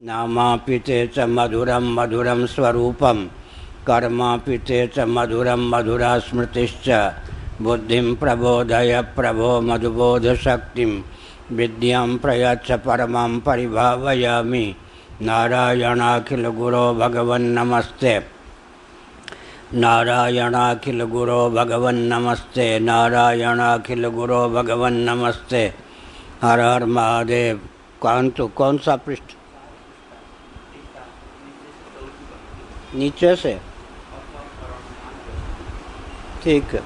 नामापि ते च मधुरं मधुरं स्वरूपं कर्मापि ते च मधुरं मधुरा स्मृतिश्च बुद्धिं प्रबोधय प्रभो मधुबोधशक्तिं विद्यां प्रयच्छ परमां परिभावयामि। नारायणाखिल गुरो भगवन् नमस्ते। नारायणाखिल गुरो भगवन् नमस्ते। नारायणाखिल गुरो भगवन् नमस्ते। हर हर महादेव। कौन सा पृष्ठ? नीचे से ठीक है।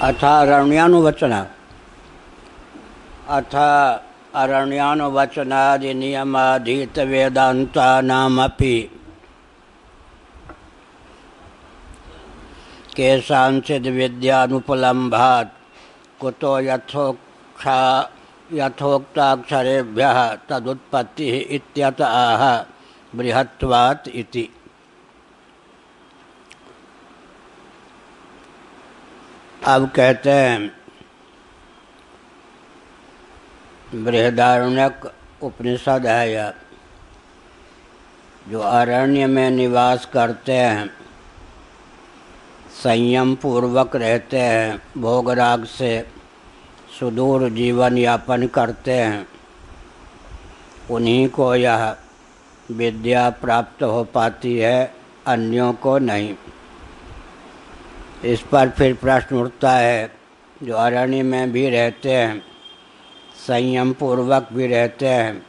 अथ अरण्यानुवचन अथ अरण्यानुवचनादि नियमाधीत वेदान्तानामपि केषाञ्चिद् विद्यानुपलम्भात् कुतो यथोक्ताक्षरेभ्यः तदुत्पत्तिः इत्यत आह बृहत्वात् इति। अब कहते हैं बृहदारण्यक उपनिषद है यह, जो अरण्य में निवास करते हैं, संयम पूर्वक रहते हैं, भोगराग से सुदूर जीवन यापन करते हैं, उन्हीं को यह विद्या प्राप्त हो पाती है, अन्यों को नहीं। इस पर फिर प्रश्न उठता है, जो अरण्य में भी रहते हैं, संयम पूर्वक भी रहते हैं,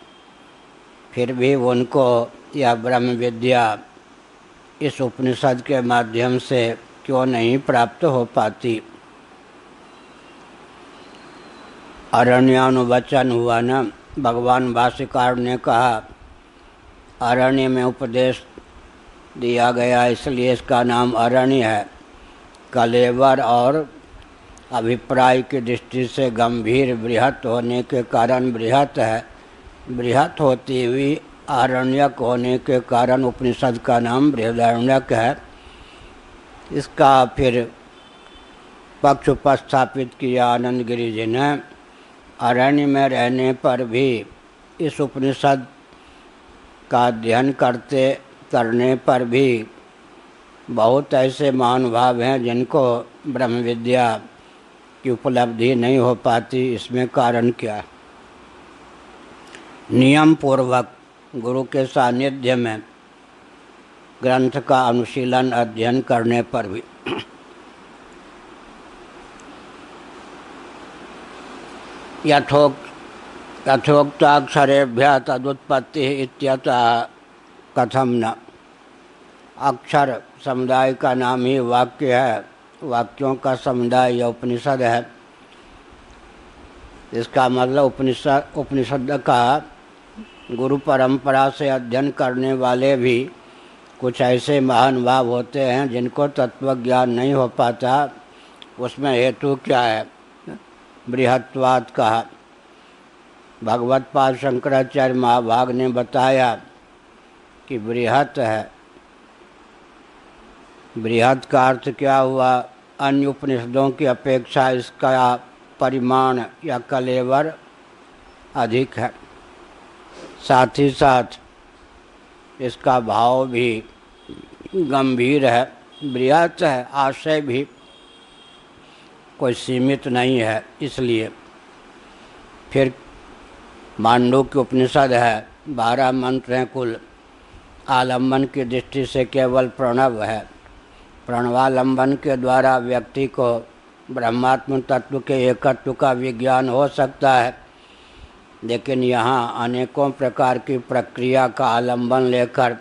फिर भी उनको यह ब्रह्म विद्या इस उपनिषद के माध्यम से क्यों नहीं प्राप्त हो पाती। अरण्यानुवचन हुआ न। भगवान भाष्यकार ने कहा अरण्य में उपदेश दिया गया, इसलिए इसका नाम अरण्य है। कलेवर और अभिप्राय की दृष्टि से गंभीर बृहत होने के कारण बृहत है। बृहत होती हुई आरण्यक होने के कारण उपनिषद का नाम बृहदारण्यक है। इसका फिर पक्ष उपस्थापित किया आनंद गिरि जी ने। अरण्य में रहने पर भी इस उपनिषद का अध्ययन करने पर भी बहुत ऐसे महानुभाव हैं जिनको ब्रह्म विद्या की उपलब्धि नहीं हो पाती। इसमें कारण क्या है? नियम पूर्वक गुरु के सानिध्य में ग्रंथ का अनुशीलन अध्ययन करने पर भी यथोक्ताक्षरेभ्यः तदुत्पत्ति इत्यतः कथम न। अक्षर समुदाय का नाम ही वाक्य है, वाक्यों का समुदाय या उपनिषद है। इसका मतलब उपनिषद का गुरु परंपरा से अध्ययन करने वाले भी कुछ ऐसे महान भाव होते हैं जिनको तत्व ज्ञान नहीं हो पाता। उसमें हेतु क्या है? बृहत्वात् कहा। भगवत्पाद शंकराचार्य महाभाग ने बताया कि बृहत है। बृहत का अर्थ क्या हुआ? अन्य उपनिषदों की अपेक्षा इसका परिमाण या कलेवर अधिक है, साथ ही साथ इसका भाव भी गंभीर है। बृहत है, आशय भी कोई सीमित नहीं है। इसलिए फिर मांडूक्य उपनिषद है, 12 मंत्र हैं कुल। आलम्बन की दृष्टि से केवल प्रणव है। प्रणवालंबन के द्वारा व्यक्ति को ब्रह्मात्म तत्व के एकत्व का विज्ञान हो सकता है, लेकिन यहाँ अनेकों प्रकार की प्रक्रिया का आलंबन लेकर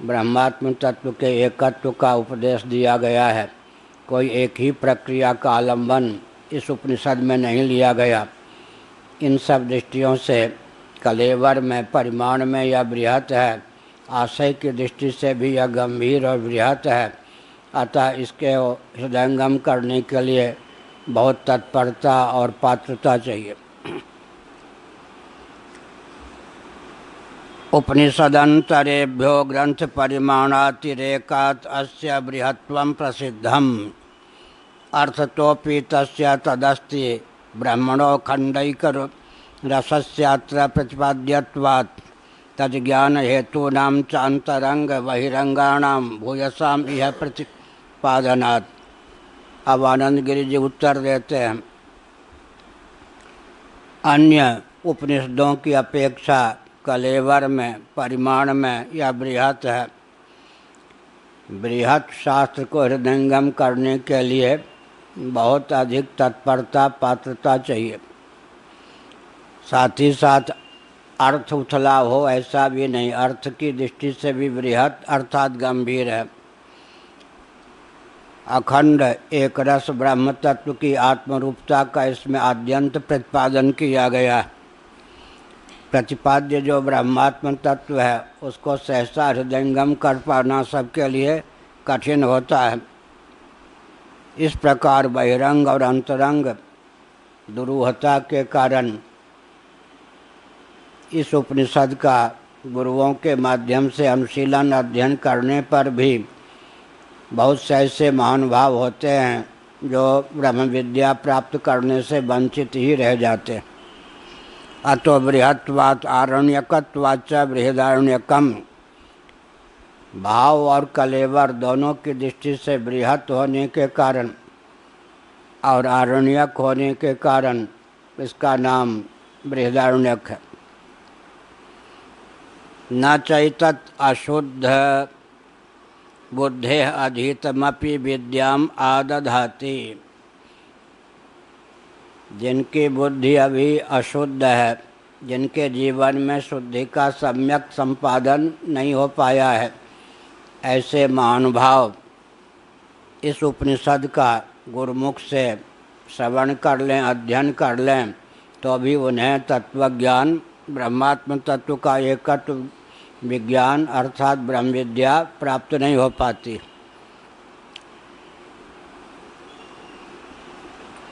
ब्रह्मात्म तत्व के एकत्व का उपदेश दिया गया है। कोई एक ही प्रक्रिया का आलंबन इस उपनिषद में नहीं लिया गया। इन सब दृष्टियों से कलेवर में, परिमाण में यह बृहत है। आशय की दृष्टि से भी यह गंभीर और बृहत है। अतः इसके हृदयंगम करने के लिए बहुत तत्परता और पात्रता चाहिए। उपनिषदंतरेभ्यो ग्रंथ परिमाणातिरेकात् अस्य बृहत्वं प्रसिद्धम् अर्थतोपि तस्य तदस्ति ब्रह्मणो खण्डैकरसस्यात्र प्रतिपाद्यत्वात् तज्ज्ञान हेतूनां च अंतरंग बहिरंगाणां भूयसाम इह प्रतिपादनात्। अब आनंद गिरि जी उत्तर देते हैं, अन्य उपनिषदों की अपेक्षा कलेवर में, परिमाण में यह बृहत है। बृहत शास्त्र को हृदयंगम करने के लिए बहुत अधिक तत्परता, पात्रता चाहिए। साथ ही साथ अर्थ उथला हो ऐसा भी नहीं, अर्थ की दृष्टि से भी बृहत अर्थात गंभीर है। अखंड एक रस ब्रह्म तत्व की आत्मरूपता का इसमें आद्यंत प्रतिपादन किया गया। प्रतिपाद्य जो ब्रह्मात्म तत्व है उसको सहसा हृदयंगम कर पाना सबके लिए कठिन होता है। इस प्रकार बहिरंग और अंतरंग दुरूहता के कारण इस उपनिषद का गुरुओं के माध्यम से अनुशीलन अध्ययन करने पर भी बहुत से ऐसे महानुभाव होते हैं जो ब्रह्म विद्या प्राप्त करने से वंचित ही रह जाते। अतो बृहत्वात् आरण्यकत्वाच्च बृहदारण्यकम, भाव और कलेवर दोनों की दृष्टि से बृहत होने के कारण और आरण्यक होने के कारण इसका नाम बृहदारण्यक है। न चैतत् अशुद्ध बुद्धे अधीतमपि विद्याम आदधाति, जिनकी बुद्धि अभी अशुद्ध है, जिनके जीवन में शुद्धि का सम्यक संपादन नहीं हो पाया है, ऐसे महानुभाव इस उपनिषद का गुरुमुख से श्रवण कर लें, अध्ययन कर लें, तो भी उन्हें तत्वज्ञान, ब्रह्मात्म तत्व का एकत्व विज्ञान अर्थात ब्रह्म विद्या प्राप्त नहीं हो पाती।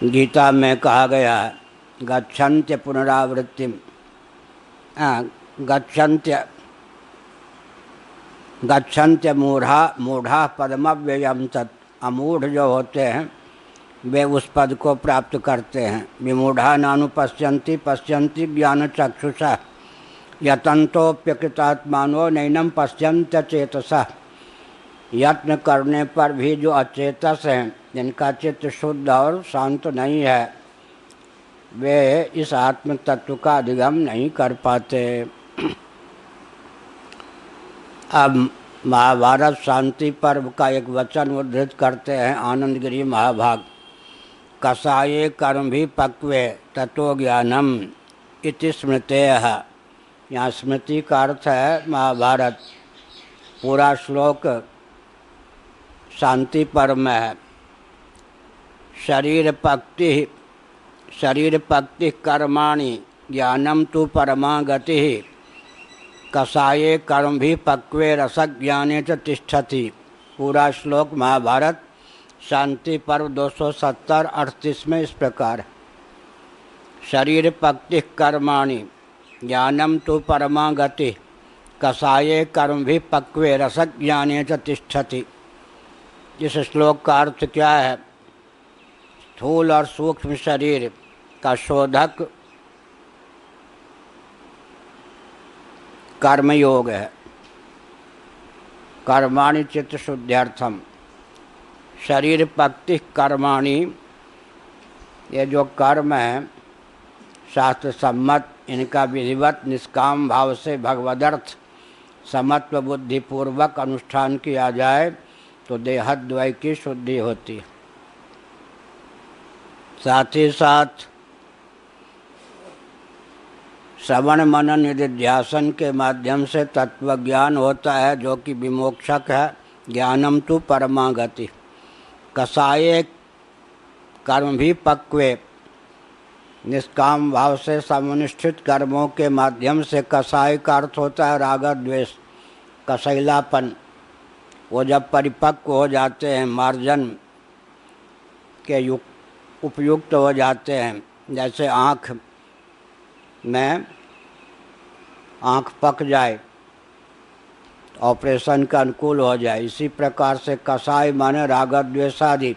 गीता में कहा गया है, गच्छन्त्य पुनरावृत्तिम, गच्छन्त्य मूढ़ा पदमव्ययम तत्, अमूढ़ जो होते हैं वे उस पद को प्राप्त करते हैं। विमूढ़ा नानुपश्यन्ति पश्यन्ति ज्ञान चक्षुषा यतन्तोप्यकृतात्मानो नैनम पश्यन्त्य चेतसा, यत्न करने पर भी जो अचेतस हैं, जिनका चित्त शुद्ध और शांत नहीं है, वे इस आत्म तत्व का अधिगम नहीं कर पाते। अब महाभारत शांति पर्व का एक वचन उद्धृत करते हैं आनंद गिरि महाभाग, कसाये कर्म भी पक्वे ततो ज्ञानम इति स्मृतेः। यहाँ स्मृति का अर्थ है महाभारत। पूरा श्लोक शांति पर्व में है। शरीर पक्ति कर्माणि ज्ञानम तु परमा गति, कसाये कर्म भी पक्वे रसज्ञाने च तिष्ठति। पूरा श्लोक महाभारत शांति पर्व 270-38 में इस प्रकार, शरीर पक्ति कर्माणि ज्ञानम तो परमा गति, कसाये कर्म भी पक्वे रसज्ञाने च तिष्ठति। इस श्लोक का अर्थ क्या है? स्थूल और सूक्ष्म शरीर का शोधक कर्मयोग है। कर्माणि चित्त शुद्ध्यर्थम, शरीर पक्ति कर्माणि, ये जो कर्म है शास्त्र सम्मत, इनका विधिवत निष्काम भाव से भगवदर्थ समत्व बुद्धि पूर्वक अनुष्ठान किया जाए तो देहद्वय की शुद्धि होती है। साथ ही साथ श्रवण मनन निधिध्यासन के माध्यम से तत्वज्ञान होता है जो कि विमोक्षक है। ज्ञानम तो परमागति, कसाये कर्म भी पक्वे, निष्काम भाव से समनिष्ठित कर्मों के माध्यम से कसाय का अर्थ होता है राग द्वेष, कसैलापन। वो जब परिपक्व हो जाते हैं, मार्जन के उपयुक्त हो जाते हैं, जैसे आँख में आँख पक जाए ऑपरेशन का अनुकूल हो जाए। इसी प्रकार से कषाय माने राग द्वेषादि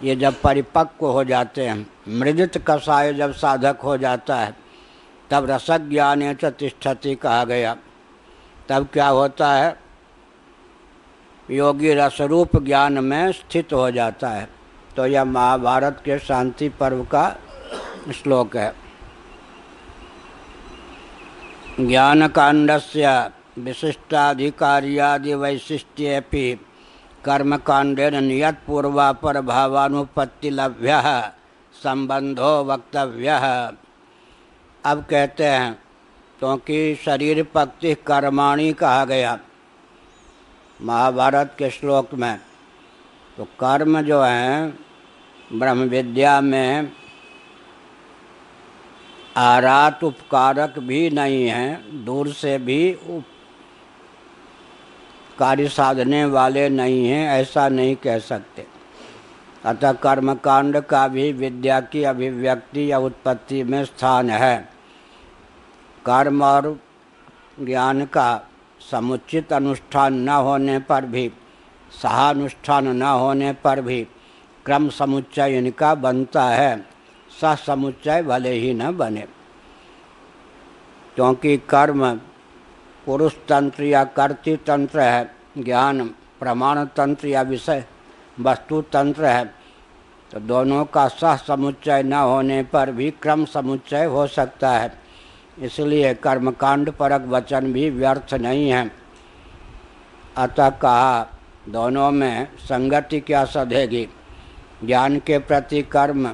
ये जब परिपक्व हो जाते हैं, मृदित कषाय जब साधक हो जाता है तब रसज्ञाने च तिष्ठति कहा गया। तब क्या होता है, योगी रसरूप ज्ञान में स्थित हो जाता है। तो यह महाभारत के शांति पर्व का श्लोक है। ज्ञानकाण्डस्य विशिष्टाधिकार्यादि वैशिष्ट्येऽपि कर्मकाण्डेन नियत पूर्वापर भावानुपत्तिलभ्यः संबंधो वक्तव्यः। अब कहते हैं क्योंकि शरीर पक्ति कर्माणि कहा गया महाभारत के श्लोक में, तो कर्म जो है ब्रह्म विद्या में आरात उपकारक भी नहीं है, दूर से भी कार्य साधने वाले नहीं हैं, ऐसा नहीं कह सकते। अतः कर्मकांड का भी विद्या की अभिव्यक्ति या उत्पत्ति में स्थान है। कर्म और ज्ञान का समुचित अनुष्ठान न होने पर भी, सहानुष्ठान न होने पर भी क्रम समुच्चय इनका बनता है, सह समुच्चय भले ही न बने। क्योंकि कर्म पुरुष तंत्र या कर्तृ तंत्र है, ज्ञान प्रमाण तंत्र या विषय वस्तु तंत्र है, तो दोनों का सह समुच्चय न होने पर भी क्रम समुच्चय हो सकता है। इसलिए कर्मकांड परक वचन भी व्यर्थ नहीं है। अतः कहा दोनों में संगति क्या सधेगी। ज्ञान के प्रति कर्म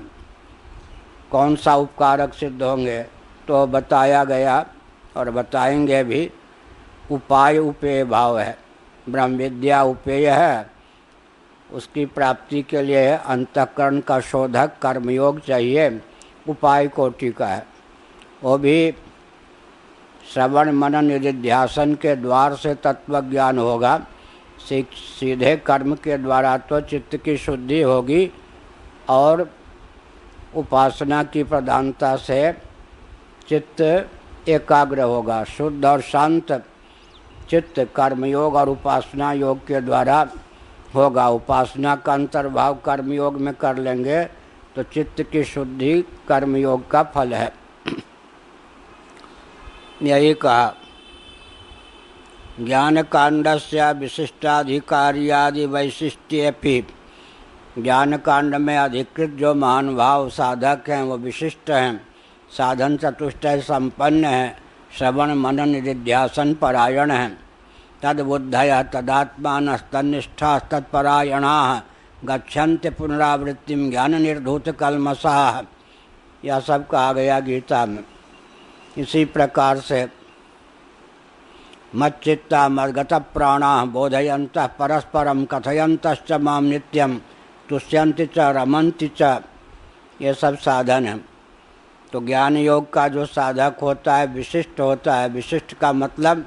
कौन सा उपकारक सिद्ध होंगे, तो बताया गया और बताएंगे भी। उपाय उपेय भाव है, ब्रह्म विद्या उपेय है, उसकी प्राप्ति के लिए अंतःकरण का शोधक कर्मयोग चाहिए, उपाय कोटि का है। वो भी श्रवण मनन निधिध्यासन के द्वार से तत्व ज्ञान होगा। सीधे कर्म के द्वारा तो चित्त की शुद्धि होगी और उपासना की प्रधानता से चित्त एकाग्र होगा। शुद्ध और शांत चित्त कर्मयोग और उपासना योग के द्वारा होगा। उपासना का अंतर्भाव कर्मयोग में कर लेंगे तो चित्त की शुद्धि कर्मयोग का फल है। यही कहा ज्ञान कांडस्य विशिष्टाधिकार्यादि वैशिष्ट्येऽपि, ज्ञान कांड में अधिकृत जो महान भाव साधक हैं वो विशिष्ट हैं, साधन चतुष्टय संपन्न हैं, श्रवण मनन निधिध्यासन परायण हैं। तद्बुद्धयः तदात्मानस्तन्निष्ठाः तत्परायणाः गच्छन्ति पुनरावृत्तिं ज्ञान निर्धूत कल्मषाः। यह सब कहा गया गीता में। इसी प्रकार से मच्चित्ता मद्गत प्राणाः बोधयन्तः परस्परं कथयन्तश्च मां नित्यं तुष्यन्ति च रमन्ति च, ये सब साधन हैं। तो ज्ञान योग का जो साधक होता है विशिष्ट होता है। विशिष्ट का मतलब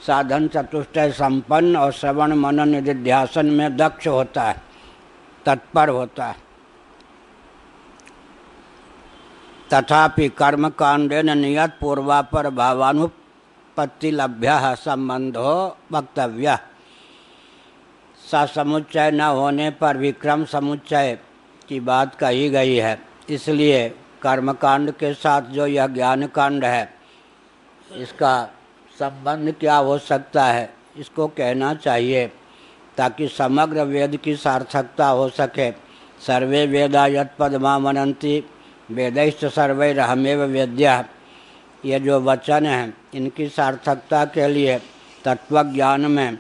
साधन चतुष्टय संपन्न और श्रवण मनन निधिध्यासन में दक्ष होता है, तत्पर होता है। तथापि कर्मकांडेन नियत पूर्वापर भावानुपत्तिलभ्यः संबंधो वक्तव्यः। समुच्चय न होने पर भी क्रम समुच्चय की बात कही गई है। इसलिए कर्मकांड के साथ जो यह ज्ञान कांड है इसका संबंध क्या हो सकता है, इसको कहना चाहिए ताकि समग्र वेद की सार्थकता हो सके। सर्वे वेदा यत्पदमा मनन्ति वेदैश्च सर्वैरहमेव वेद्यः, ये जो वचन हैं इनकी सार्थकता के लिए तत्वज्ञान में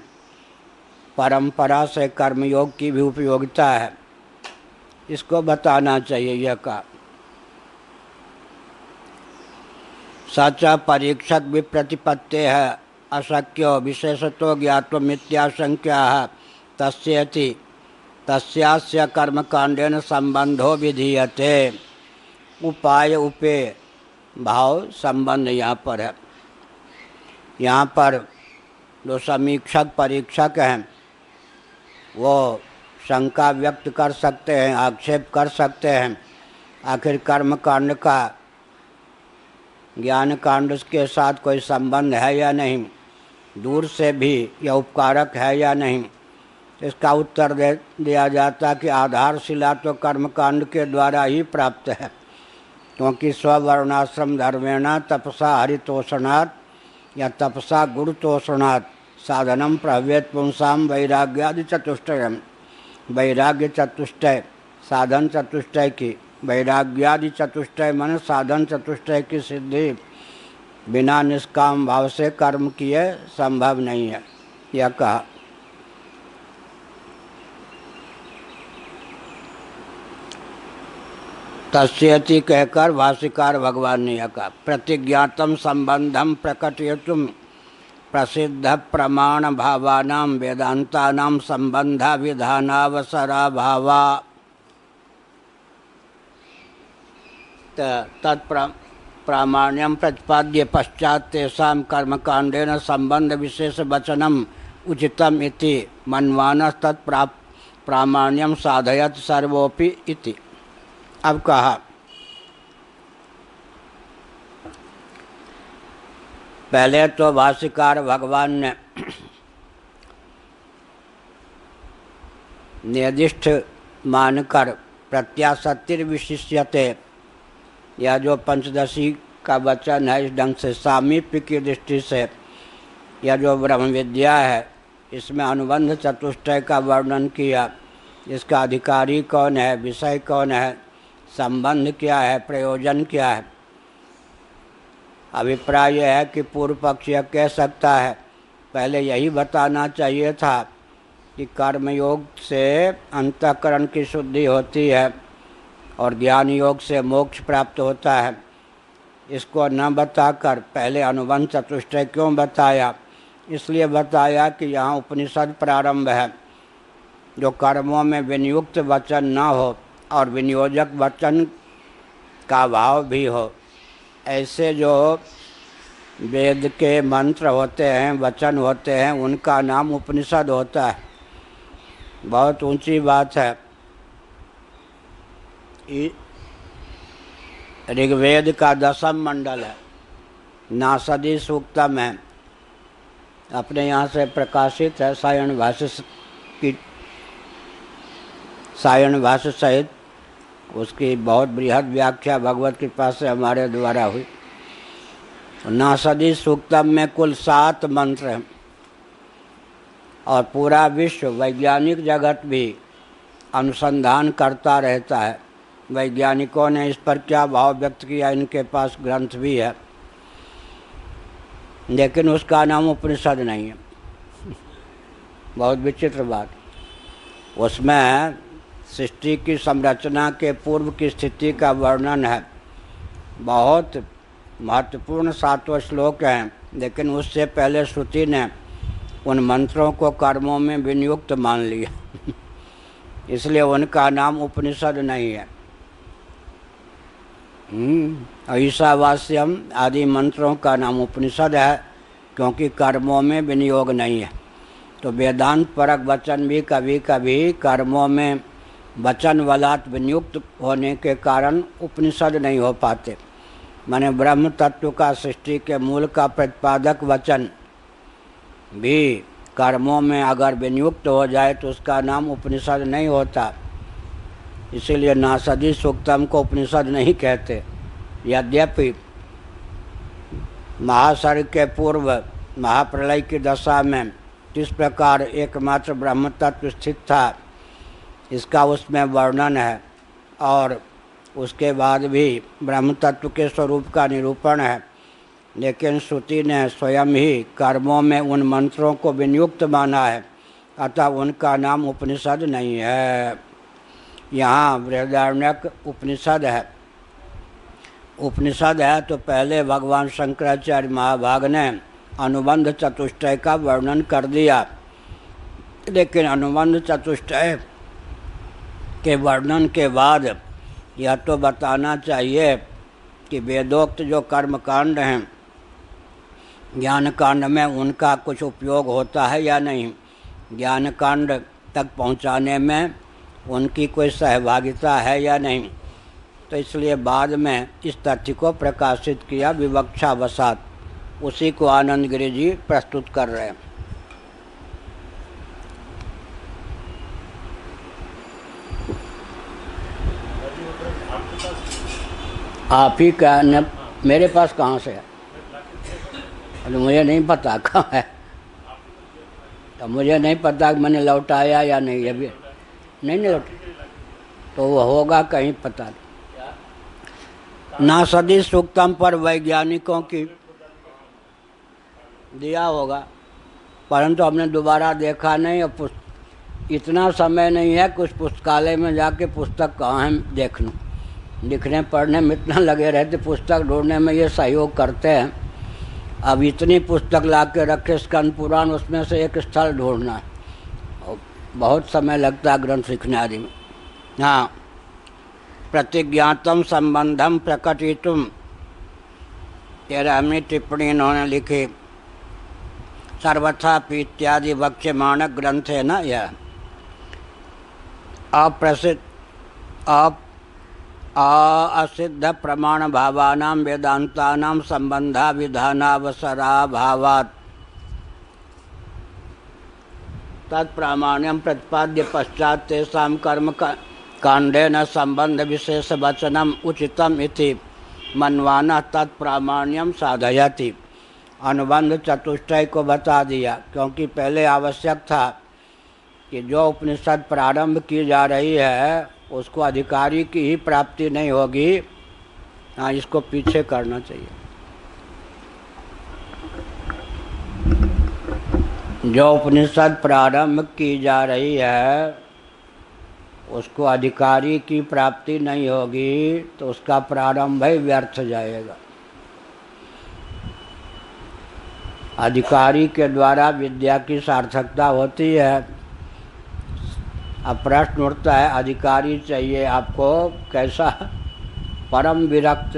परंपरा से कर्मयोग की भी उपयोगिता है, इसको बताना चाहिए। यह का सच परीक्षक विप्रतिपत्ते है अशक्यो विशेषतो ज्ञात्व मिथ्याशंक्या तस्यति तस्यास्य कर्मकांडेन संबंधो विधीयते। उपाय उपेय भाव संबंध यहाँ पर है। यहाँ पर जो समीक्षक परीक्षक हैं वो शंका व्यक्त कर सकते हैं, आक्षेप कर सकते हैं, आखिर कर्म कांड का ज्ञान कांड के साथ कोई संबंध है या नहीं। दूर से भी यह उपकारक है या नहीं। इसका उत्तर दे दिया जाता कि आधारशिला तो कर्मकांड के द्वारा ही प्राप्त है, क्योंकि स्ववर्णाश्रम धर्मेण तपसा हरितोषणात् या तपसा गुरुतोषणात् साधनम प्रभवेत पुंसाम वैराग्यादि चतुष्टयम। वैराग्य चतुष्टय साधन चतुष्टय की, वैराग्यादि चतुष्टय मन साधन चतुष्टय की सिद्धि बिना निष्काम भाव से कर्म किए संभव नहीं है, यह कहा। तस्यति कहकर भाष्यकार भगवान ने यह कहा, प्रतिज्ञातम संबंधम प्रकटयितुम प्रसिद्ध प्रमाण भावानां वेदांतानां संबंध विधानावसरा भावा। तत्प्रामाण्यम प्रतिपाद्य पश्चात तेषां कर्मकांडेन संबंध विशेष वचनम उचितम इति मन्वानस तत्प्रामाण्यम साधयत सर्वोपि इति। अब कहा, पहले तो भाष्यकार भगवान ने निर्दिष्ट मानकर प्रत्याशक्तिर्विशिष्यते, यह जो पंचदशी का वचन है, इस ढंग से सामीप्य की दृष्टि से यह जो ब्रह्म विद्या है इसमें अनुबंध चतुष्टय का वर्णन किया। इसका अधिकारी कौन है, विषय कौन है, संबंध क्या है, प्रयोजन क्या है। अभिप्राय यह है कि पूर्व पक्ष यह कह सकता है, पहले यही बताना चाहिए था कि कर्मयोग से अंतःकरण की शुद्धि होती है और ज्ञान योग से मोक्ष प्राप्त होता है। इसको न बताकर पहले अनुबंध चतुष्टय क्यों बताया? इसलिए बताया कि यहाँ उपनिषद प्रारंभ है, जो कर्मों में विनियुक्त वचन न हो और विनियोजक वचन का भाव भी हो। ऐसे जो वेद के मंत्र होते हैं, वचन होते हैं, उनका नाम उपनिषद होता है। बहुत ऊंची बात है। ऋग्वेद का 10वां मंडल है, नासदी सूक्तम है, अपने यहाँ से प्रकाशित है। सायण भाष्य सहित उसकी बहुत बृहद व्याख्या भगवत कृपा से हमारे द्वारा हुई। नासदी सूक्तम में कुल 7 मंत्र हैं और पूरा विश्व, वैज्ञानिक जगत भी अनुसंधान करता रहता है। वैज्ञानिकों ने इस पर क्या भाव व्यक्त किया, इनके पास ग्रंथ भी है, लेकिन उसका नाम उपनिषद नहीं है। बहुत विचित्र बात। उसमें सृष्टि की संरचना के पूर्व की स्थिति का वर्णन है। बहुत महत्वपूर्ण 7वां श्लोक है, लेकिन उससे पहले श्रुति ने उन मंत्रों को कर्मों में विनियुक्त मान लिया। इसलिए उनका नाम उपनिषद नहीं है। ईशावास्यम आदि मंत्रों का नाम उपनिषद है, क्योंकि कर्मों में विनियोग नहीं है। तो वेदांत परक वचन भी कभी कभी कर्मों में वचन वलात् विनियुक्त होने के कारण उपनिषद नहीं हो पाते। माने ब्रह्म तत्व का, सृष्टि के मूल का प्रतिपादक वचन भी कर्मों में अगर विनियुक्त हो जाए तो उसका नाम उपनिषद नहीं होता। इसीलिए नासदी सूक्तम को उपनिषद नहीं कहते। यद्यपि महासर्ग के पूर्व महाप्रलय की दशा में किस प्रकार एकमात्र ब्रह्म तत्व स्थित था, इसका उसमें वर्णन है, और उसके बाद भी ब्रह्म तत्व के स्वरूप का निरूपण है। लेकिन श्रुति ने स्वयं ही कर्मों में उन मंत्रों को विनियुक्त माना है, अतः उनका नाम उपनिषद नहीं है। यहाँ बृहदारण्यक उपनिषद है। उपनिषद है तो पहले भगवान शंकराचार्य महाभाग ने अनुबंध चतुष्टय का वर्णन कर दिया, लेकिन अनुबंध चतुष्टय के वर्णन के बाद यह तो बताना चाहिए कि वेदोक्त जो कर्मकांड हैं, ज्ञान कांड में उनका कुछ उपयोग होता है या नहीं, ज्ञान कांड तक पहुंचाने में उनकी कोई सहभागिता है या नहीं। तो इसलिए बाद में इस तथ्य को प्रकाशित किया विवक्षावशात। उसी को आनंद गिरी जी प्रस्तुत कर रहे हैं। आप ही का न, मेरे पास कहाँ से है? अरे मुझे नहीं पता कहाँ है, तो मुझे नहीं पता कि मैंने लौटाया या नहीं, अभी नहीं लौटा, तो वो होगा कहीं, पता नहीं। ना सदी सूक्तम पर वैज्ञानिकों की दिया होगा, परंतु हमने दोबारा देखा नहीं, और इतना समय नहीं है कि उस पुस्तकालय में जाके पुस्तक कहाँ है देख लूँ। लिखने पढ़ने में इतना लगे रहते, पुस्तक ढूंढने में ये सहयोग करते हैं। अब इतनी पुस्तक ला के रखे स्कंद पुराण, उसमें से एक स्थल ढूंढना है, और बहुत समय लगता है ग्रंथ लिखने आदि में। हाँ, प्रतिज्ञातम संबंधम प्रकटितुम, 13वीं टिप्पणी इन्होंने लिखी। सर्वथा इत्यादि वक्ष्यमाण ग्रंथ है ना यह। अप्रसिद्ध असिद्ध प्रमाण भावानां वेदांतानां संबंधा विधानावसराभावात् तत्प्रामाण्यं प्रतिपाद्य पश्चात् तेषां कर्म कांडेन संबंध विशेष वचनम उचितम इति मन्वाना तत्प्रामाण्यम साधयति। अनुबंध चतुष्टय को बता दिया, क्योंकि पहले आवश्यक था कि जो उपनिषद प्रारंभ की जा रही है उसको अधिकारी की ही प्राप्ति नहीं होगी। हाँ, इसको पीछे करना चाहिए। जो उपनिषद प्रारंभ की जा रही है उसको अधिकारी की प्राप्ति नहीं होगी तो उसका प्रारंभ ही व्यर्थ जाएगा। अधिकारी के द्वारा विद्या की सार्थकता होती है। अब प्रश्न उठता है, अधिकारी चाहिए आपको कैसा? परम विरक्त।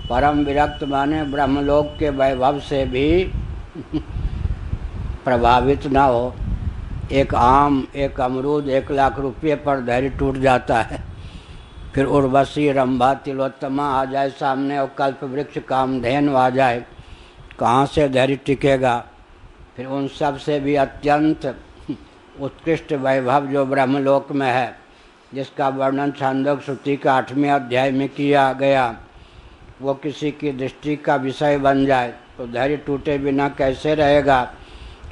परम विरक्त माने ब्रह्मलोक के वैभव से भी प्रभावित ना हो। एक आम, एक अमरूद 1 लाख रुपये पर धैर्य टूट जाता है। फिर उर्वशी, रंभा, तिलोत्तमा आ जाए सामने और कल्प वृक्ष कामधेनु आ जाए, कहाँ से धैर्य टिकेगा? फिर उन सब से भी अत्यंत उत्कृष्ट वैभव जो ब्रह्मलोक में है, जिसका वर्णन छांदोग्य श्रुति का 8वें अध्याय में किया गया, वो किसी की दृष्टि का विषय बन जाए तो धैर्य टूटे बिना कैसे रहेगा?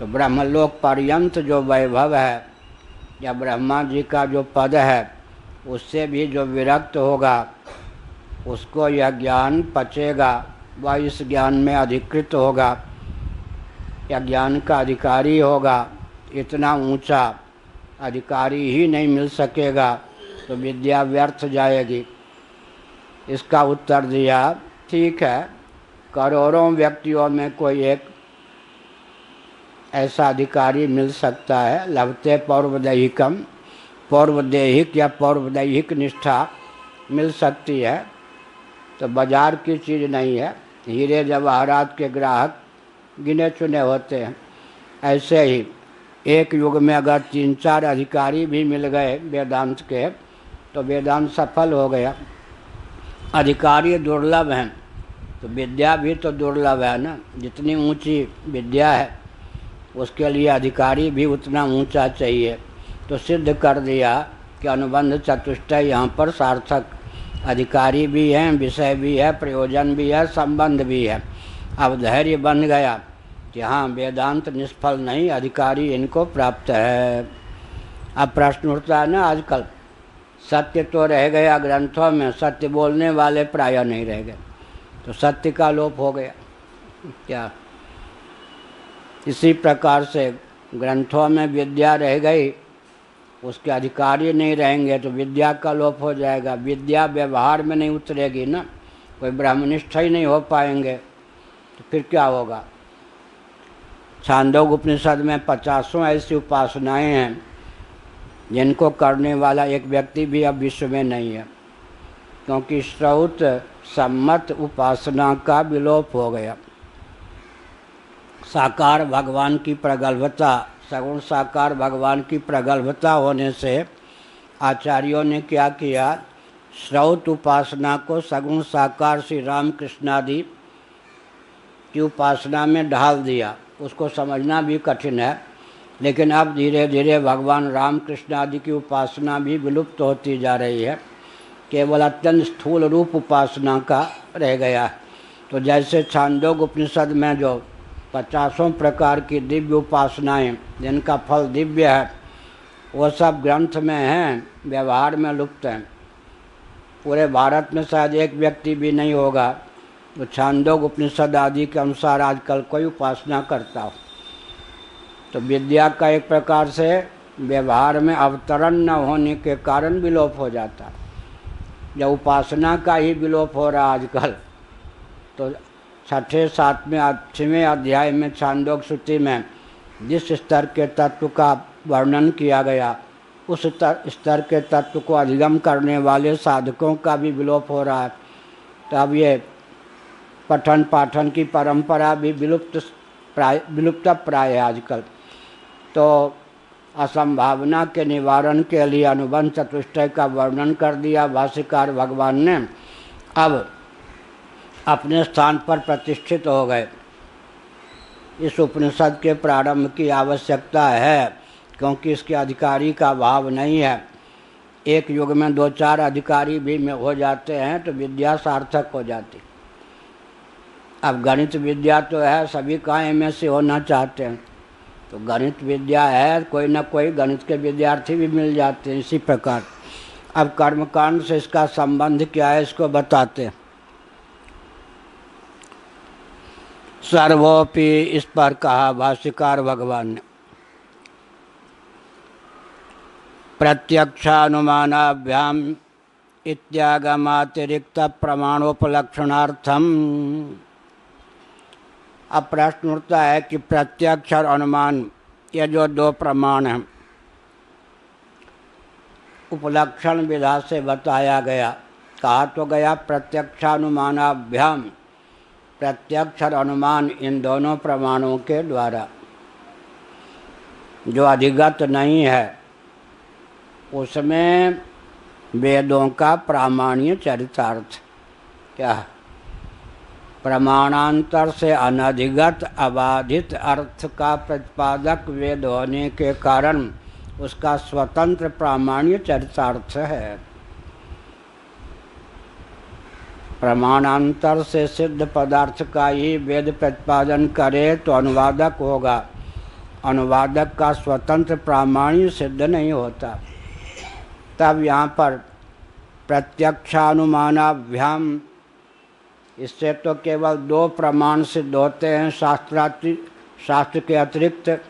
तो ब्रह्मलोक पर्यंत जो वैभव है या ब्रह्मा जी का जो पद है, उससे भी जो विरक्त होगा उसको यह ज्ञान पचेगा, वह इस ज्ञान में अधिकृत होगा या ज्ञान का अधिकारी होगा। इतना ऊंचा अधिकारी ही नहीं मिल सकेगा तो विद्या व्यर्थ जाएगी। इसका उत्तर दिया, ठीक है, करोड़ों व्यक्तियों में कोई एक ऐसा अधिकारी मिल सकता है। लभते पौर्वदैहिकम, पौर्वदेहिक या पौर्वदैहिक निष्ठा मिल सकती है, तो बाजार की चीज़ नहीं है। हीरे जवाहरात के ग्राहक गिने चुने होते हैं। ऐसे ही एक युग में अगर 3-4 अधिकारी भी मिल गए वेदांत के तो वेदांत सफल हो गया। अधिकारी दुर्लभ हैं तो विद्या भी तो दुर्लभ है ना। जितनी ऊंची विद्या है उसके लिए अधिकारी भी उतना ऊंचा चाहिए। तो सिद्ध कर दिया कि अनुबंध चतुष्टय यहाँ पर सार्थक। अधिकारी भी हैं, विषय भी है, प्रयोजन भी है, संबंध भी है। अब धैर्य बन गया कि हाँ, वेदांत निष्फल नहीं, अधिकारी इनको प्राप्त है। अब प्रश्न उठता है ना, आजकल सत्य तो रह गया ग्रंथों में, सत्य बोलने वाले प्राय नहीं रह गए, तो सत्य का लोप हो गया क्या? इसी प्रकार से ग्रंथों में विद्या रह गई, उसके अधिकारी नहीं रहेंगे तो विद्या का लोप हो जाएगा। विद्या व्यवहार में नहीं उतरेगी ना, कोई ब्रह्मनिष्ठ ही नहीं हो पाएंगे तो फिर क्या होगा? छांदोग्य उपनिषद में 50 ऐसी उपासनाएं हैं जिनको करने वाला एक व्यक्ति भी अब विश्व में नहीं है, क्योंकि श्रौत सम्मत उपासना का विलोप हो गया। साकार भगवान की प्रगल्भता, सगुण साकार भगवान की प्रगल्भता होने से आचार्यों ने क्या किया? श्रौत उपासना को सगुण साकार श्री रामकृष्ण आदि की उपासना में ढाल दिया, उसको समझना भी कठिन है। लेकिन अब धीरे धीरे भगवान राम कृष्ण आदि की उपासना भी विलुप्त होती जा रही है, केवल अत्यंत स्थूल रूप उपासना का रह गया है। तो जैसे छांदोग्य उपनिषद में जो 50 प्रकार की दिव्य उपासनाएं जिनका फल दिव्य है, वो सब ग्रंथ में हैं, व्यवहार में लुप्त हैं। पूरे भारत में शायद एक व्यक्ति भी नहीं होगा तो छांदोग्य उपनिषद आदि के अनुसार आजकल कोई उपासना करता हो। तो विद्या का एक प्रकार से व्यवहार में अवतरण न होने के कारण विलोप हो जाता है। जब उपासना का ही विलोप हो रहा आजकल, तो 6ठे 7वें 8वें अध्याय में छांदोग्य श्रुति में जिस स्तर के तत्व का वर्णन किया गया, उस स्तर के तत्व को अधिगम करने वाले साधकों का भी विलोप हो रहा है। तो अब ये पठन पाठन की परंपरा भी विलुप्त प्राय है आजकल। तो असंभावना के निवारण के लिए अनुबंध चतुष्टय का वर्णन कर दिया भाष्यकार भगवान ने। अब अपने स्थान पर प्रतिष्ठित हो गए। इस उपनिषद के प्रारंभ की आवश्यकता है, क्योंकि इसके अधिकारी का अभाव नहीं है। एक युग में 2-4 अधिकारी भी हो जाते हैं तो विद्या सार्थक हो जाती। अब गणित विद्या तो है, सभी कहाँ MSc होना चाहते हैं, तो गणित विद्या है, कोई ना कोई गणित के विद्यार्थी भी मिल जाते हैं। इसी प्रकार अब कर्मकांड से इसका संबंध क्या है, इसको बताते हैं। सर्वोपि इस पर कहा भाष्यकार भगवान ने, प्रत्यक्षानुमानाभ्याम इत्यागमातिरिक्त प्रमाणोपलक्षणार्थम। अब प्रश्न उठता है कि प्रत्यक्ष और अनुमान, ये जो 2 प्रमाण हैं, उपलक्षण विधा से बताया गया। कहा तो गया प्रत्यक्षानुमानाभ्याम, प्रत्यक्ष और अनुमान इन दोनों प्रमाणों के द्वारा। जो अधिगत नहीं है उसमें वेदों का प्रामाण्य चरितार्थ क्या है? प्रमाणांतर से अनधिगत अबाधित अर्थ का प्रतिपादक वेद होने के कारण उसका स्वतंत्र प्रामाण्य चरितार्थ है। प्रमाणांतर से सिद्ध पदार्थ का ही वेद प्रतिपादन करे तो अनुवादक होगा। अनुवादक का स्वतंत्र प्रामाण्य सिद्ध नहीं होता। तब यहाँ पर प्रत्यक्षानुमानाभ्याम, इससे तो केवल 2 प्रमाण सिद्ध होते हैं शास्त्र के अतिरिक्त।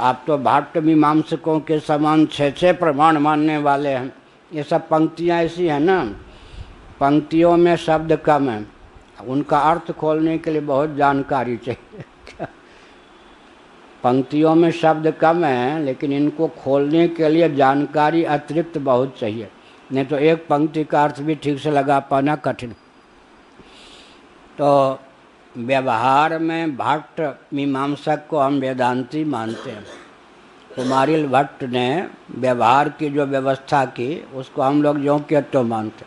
आप तो भाट्ट मीमांसकों के समान 6-6 प्रमाण मानने वाले हैं। ये सब पंक्तियाँ ऐसी हैं ना, पंक्तियों में शब्द कम है, उनका अर्थ खोलने के लिए बहुत जानकारी चाहिए। पंक्तियों में शब्द कम है, लेकिन इनको खोलने के लिए जानकारी अतिरिक्त बहुत चाहिए, नहीं तो एक पंक्ति का अर्थ भी ठीक से लगा पाना कठिन। तो व्यवहार में भट्ट मीमांसक को हम वेदांती मानते हैं। कुमारिल भट्ट ने व्यवहार की जो व्यवस्था की उसको हम लोग यों के तो मानते।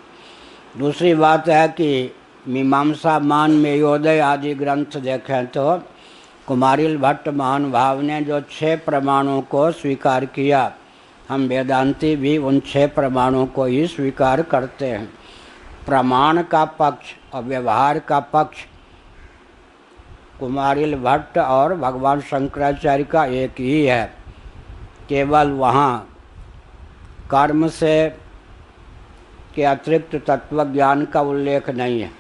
दूसरी बात है कि मीमांसा मान मेयोदय आदि ग्रंथ देखें तो कुमारिल भट्ट महानुभाव ने जो 6 प्रमाणों को स्वीकार किया, हम वेदांती भी उन 6 प्रमाणों को ही स्वीकार करते हैं। प्रमाण का पक्ष और व्यवहार का पक्ष कुमारिल भट्ट और भगवान शंकराचार्य का एक ही है। केवल वहाँ कर्म से के अतिरिक्त तत्व ज्ञान का उल्लेख नहीं है,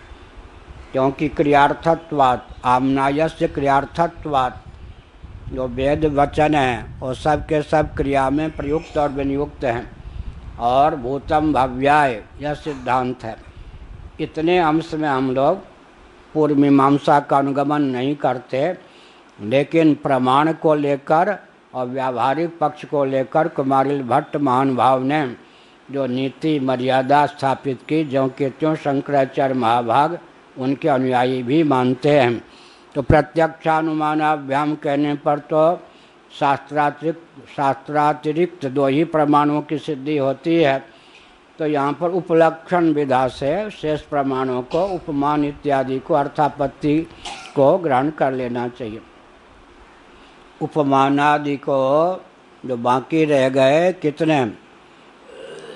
क्योंकि क्रियार्थत्वात् आमनायस्य क्रियार्थत्वात् जो वेद वचन है वो सब के सब क्रिया में प्रयुक्त और विनियुक्त हैं, और भूतम भव्याय यह सिद्धांत है। इतने अंश में हम लोग पूर्व मीमांसा का अनुगमन नहीं करते, लेकिन प्रमाण को लेकर और व्यावहारिक पक्ष को लेकर कुमारिल भट्ट महानुभाव ने जो नीति मर्यादा स्थापित की, जो कि त्यों शंकराचार्य महाभाग उनके अनुयायी भी मानते हैं। तो प्रत्यक्षानुमानाभ्याम कहने पर तो शास्त्रातिरिक्त 2 ही प्रमाणों की सिद्धि होती है। तो यहाँ पर उपलक्षण विधा से शेष प्रमाणों को, उपमान इत्यादि को, अर्थापत्ति को ग्रहण कर लेना चाहिए। उपमानादि को जो बाकी रह गए कितने,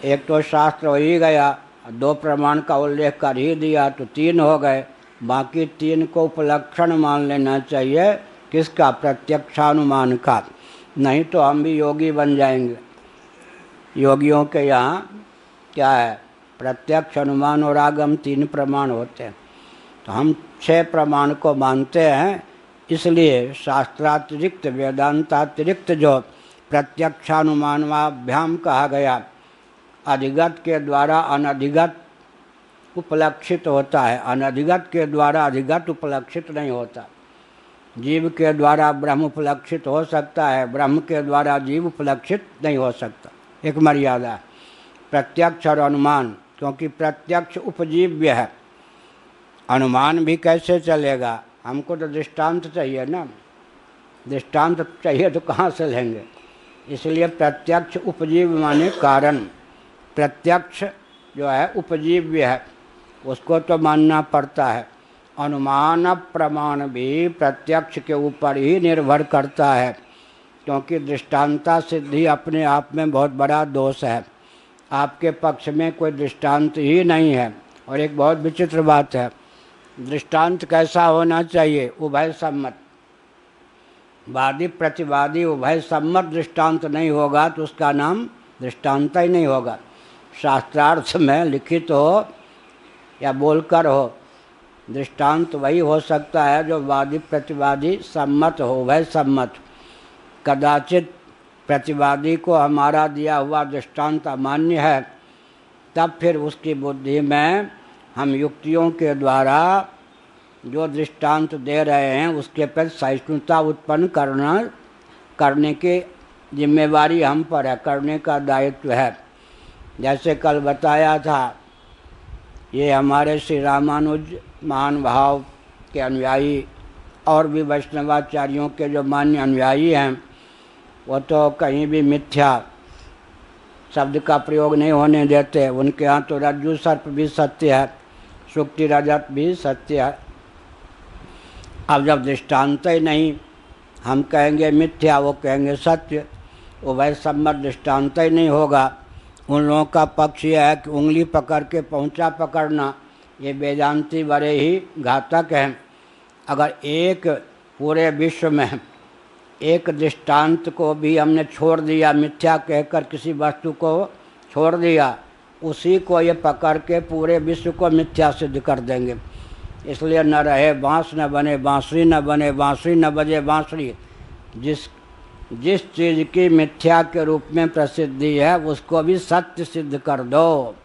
एक तो शास्त्र हो ही गया, 2 प्रमाण का उल्लेख कर ही दिया तो 3 हो गए, बाकी 3 को उपलक्षण मान लेना चाहिए। किसका? प्रत्यक्षानुमान का। नहीं तो हम भी योगी बन जाएंगे। योगियों के यहाँ क्या है, प्रत्यक्ष, अनुमान और आगम 3 प्रमाण होते हैं, तो हम 6 प्रमाण को मानते हैं। इसलिए शास्त्रातिरिक्त, वेदांतातिरिक्त जो प्रत्यक्षानुमानाभ्याम कहा गया, अधिगत के द्वारा अनधिगत उपलक्षित होता है, अनधिगत के द्वारा अधिगत उपलक्षित नहीं होता। जीव के द्वारा ब्रह्म उपलक्षित हो सकता है, ब्रह्म के द्वारा जीव उपलक्षित नहीं हो सकता, एक मर्यादा। प्रत्यक्ष और अनुमान, क्योंकि प्रत्यक्ष उपजीव्य है, अनुमान भी कैसे चलेगा, हमको तो दृष्टांत चाहिए ना, दृष्टांत चाहिए तो कहाँ से लेंगे। इसलिए प्रत्यक्ष उपजीव्य माने कारण, प्रत्यक्ष जो है उपजीव्य है, उसको तो मानना पड़ता है। अनुमान प्रमाण भी प्रत्यक्ष के ऊपर ही निर्भर करता है, क्योंकि दृष्टांता सिद्धि अपने आप में बहुत बड़ा दोष है। आपके पक्ष में कोई दृष्टांत ही नहीं है। और एक बहुत विचित्र बात है, दृष्टांत कैसा होना चाहिए, उभय सम्मत। वादी प्रतिवादी उभय सम्मत दृष्टांत नहीं होगा तो उसका नाम दृष्टांत ही नहीं होगा। शास्त्रार्थ में लिखित हो या बोलकर हो, दृष्टांत वही हो सकता है जो वादी प्रतिवादी सम्मत हो, उभय सम्मत। कदाचित प्रतिवादी को हमारा दिया हुआ दृष्टांत अमान्य है, तब फिर उसकी बुद्धि में हम युक्तियों के द्वारा जो दृष्टांत दे रहे हैं उसके प्रति सहिष्णुता उत्पन्न करने की जिम्मेवारी हम पर है, करने का दायित्व है। जैसे कल बताया था, ये हमारे श्री रामानुज महान भाव के अनुयायी और भी वैष्णवाचार्यों के जो मान्य अनुयायी हैं, वो तो कहीं भी मिथ्या शब्द का प्रयोग नहीं होने देते। उनके यहाँ तो रज्जु सर्प भी सत्य है, सुक्ति रजत भी सत्य है। अब जब दृष्टांत ही नहीं, हम कहेंगे मिथ्या, वो कहेंगे सत्य, वो वह सम्मत दृष्टांत ही नहीं होगा। उन लोगों का पक्ष यह है कि उंगली पकड़ के पहुँचा पकड़ना, ये वेदांती बड़े ही घातक हैं। अगर एक पूरे विश्व में एक दृष्टांत को भी हमने छोड़ दिया, मिथ्या कहकर किसी वस्तु को छोड़ दिया, उसी को ये पकड़ के पूरे विश्व को मिथ्या सिद्ध कर देंगे। इसलिए न रहे बाँस न बने बाँसुरी, न बने बाँसुरी न बजे बाँसुरी। जिस चीज़ की मिथ्या के रूप में प्रसिद्धि है उसको भी सत्य सिद्ध कर दो,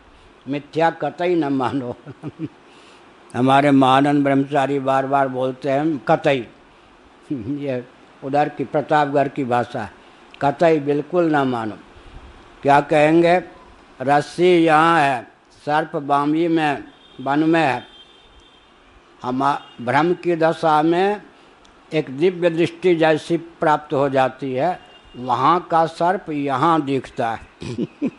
मिथ्या कतई न मानो। हमारे महानंद ब्रह्मचारी बार बार बोलते हैं कतई, ये उधर की प्रतापगढ़ की भाषा है, कतई बिल्कुल ना मानो। क्या कहेंगे, रस्सी यहाँ है, सर्प बामी में वन में है। हम भ्रम की दशा में एक दिव्य दृष्टि जैसी प्राप्त हो जाती है, वहाँ का सर्प यहाँ दिखता है।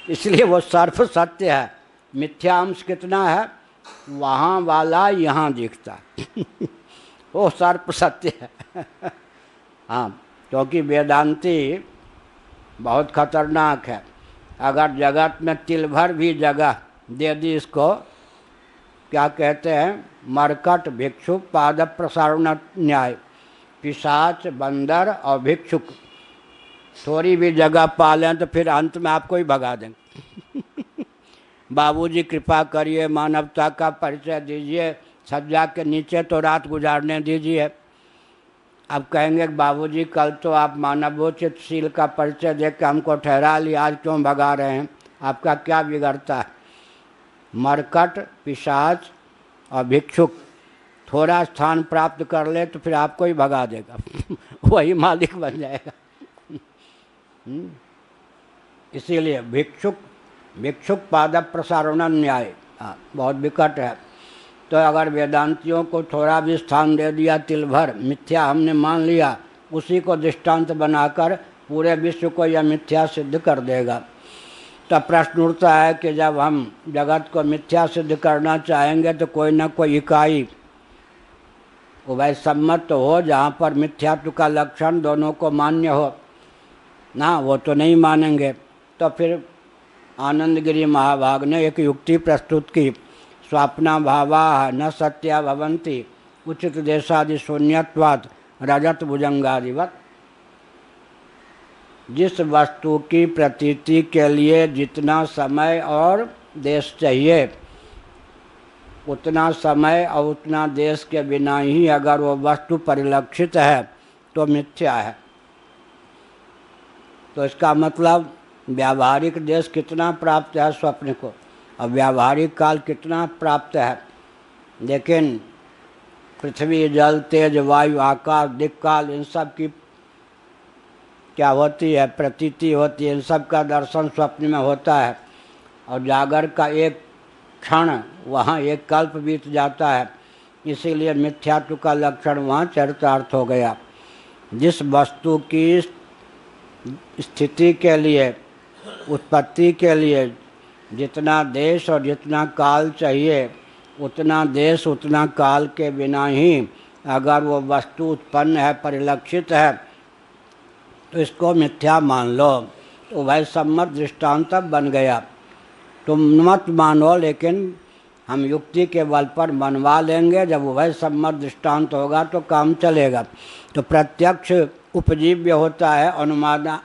इसलिए वो सर्प सत्य है, मिथ्या अंश कितना है, वहाँ वाला यहाँ दिखता है। वो सर्प सत्य है। हाँ, क्योंकि वेदांती बहुत खतरनाक है। अगर जगत में तिल भर भी जगह दे दी इसको, क्या कहते हैं, मरकट भिक्षुक पाद प्रसारण न्याय, पिशाच बंदर और भिक्षुक थोड़ी भी जगह पालें तो फिर अंत में आपको ही भगा देंगे। बाबूजी कृपा करिए, मानवता का परिचय दीजिए, सज्जा के नीचे तो रात गुजारने दीजिए। अब कहेंगे बाबूजी कल तो आप मानवोचित शील का परिचय देकर हमको ठहरा लिया, आज क्यों भगा रहे हैं, आपका क्या बिगड़ता है। मरकट पिशाच और भिक्षुक थोड़ा स्थान प्राप्त कर ले तो फिर आपको ही भगा देगा। वही मालिक बन जाएगा। इसीलिए भिक्षुक पाद प्रसारण न्याय बहुत विकट है। तो अगर वेदांतियों को थोड़ा भी स्थान दे दिया, तिल भर मिथ्या हमने मान लिया, उसी को दृष्टांत बनाकर पूरे विश्व को यह मिथ्या सिद्ध कर देगा। तब प्रश्न उठता है कि जब हम जगत को मिथ्या सिद्ध करना चाहेंगे तो कोई ना कोई इकाई उभय सम्मत तो हो जहाँ पर मिथ्यात्व का लक्षण दोनों को मान्य हो ना, वो तो नहीं मानेंगे। तो फिर आनंदगिरी महाभाग ने एक युक्ति प्रस्तुत की, स्वाप्ना भावा न सत्या भवंती उचित देशादि शून्यत्वात् रजत भुजंगादिवत। जिस वस्तु की प्रतीति के लिए जितना समय और देश चाहिए उतना समय और उतना देश के बिना ही अगर वो वस्तु परिलक्षित है तो मिथ्या है। तो इसका मतलब व्यावहारिक देश कितना प्राप्त है स्वप्न को, और व्यावहारिक काल कितना प्राप्त है। लेकिन पृथ्वी जल तेज वायु आकाश दिक्काल इन सब की क्या होती है, प्रतीति होती है, इन सब का दर्शन स्वप्न में होता है। और जागर का एक क्षण वहाँ एक कल्प बीत जाता है, इसीलिए मिथ्यात्व का लक्षण वहाँ चरितार्थ हो गया। जिस वस्तु की स्थिति के लिए उत्पत्ति के लिए जितना देश और जितना काल चाहिए उतना देश उतना काल के बिना ही अगर वो वस्तु उत्पन्न है परिलक्षित है तो इसको मिथ्या मान लो। तो भाई सम्मत दृष्टांत बन गया। तुम मत मानो, लेकिन हम युक्ति के बल पर मनवा लेंगे। जब वह सम्मत दृष्टांत होगा तो काम चलेगा। तो प्रत्यक्ष उपजीव्य होता है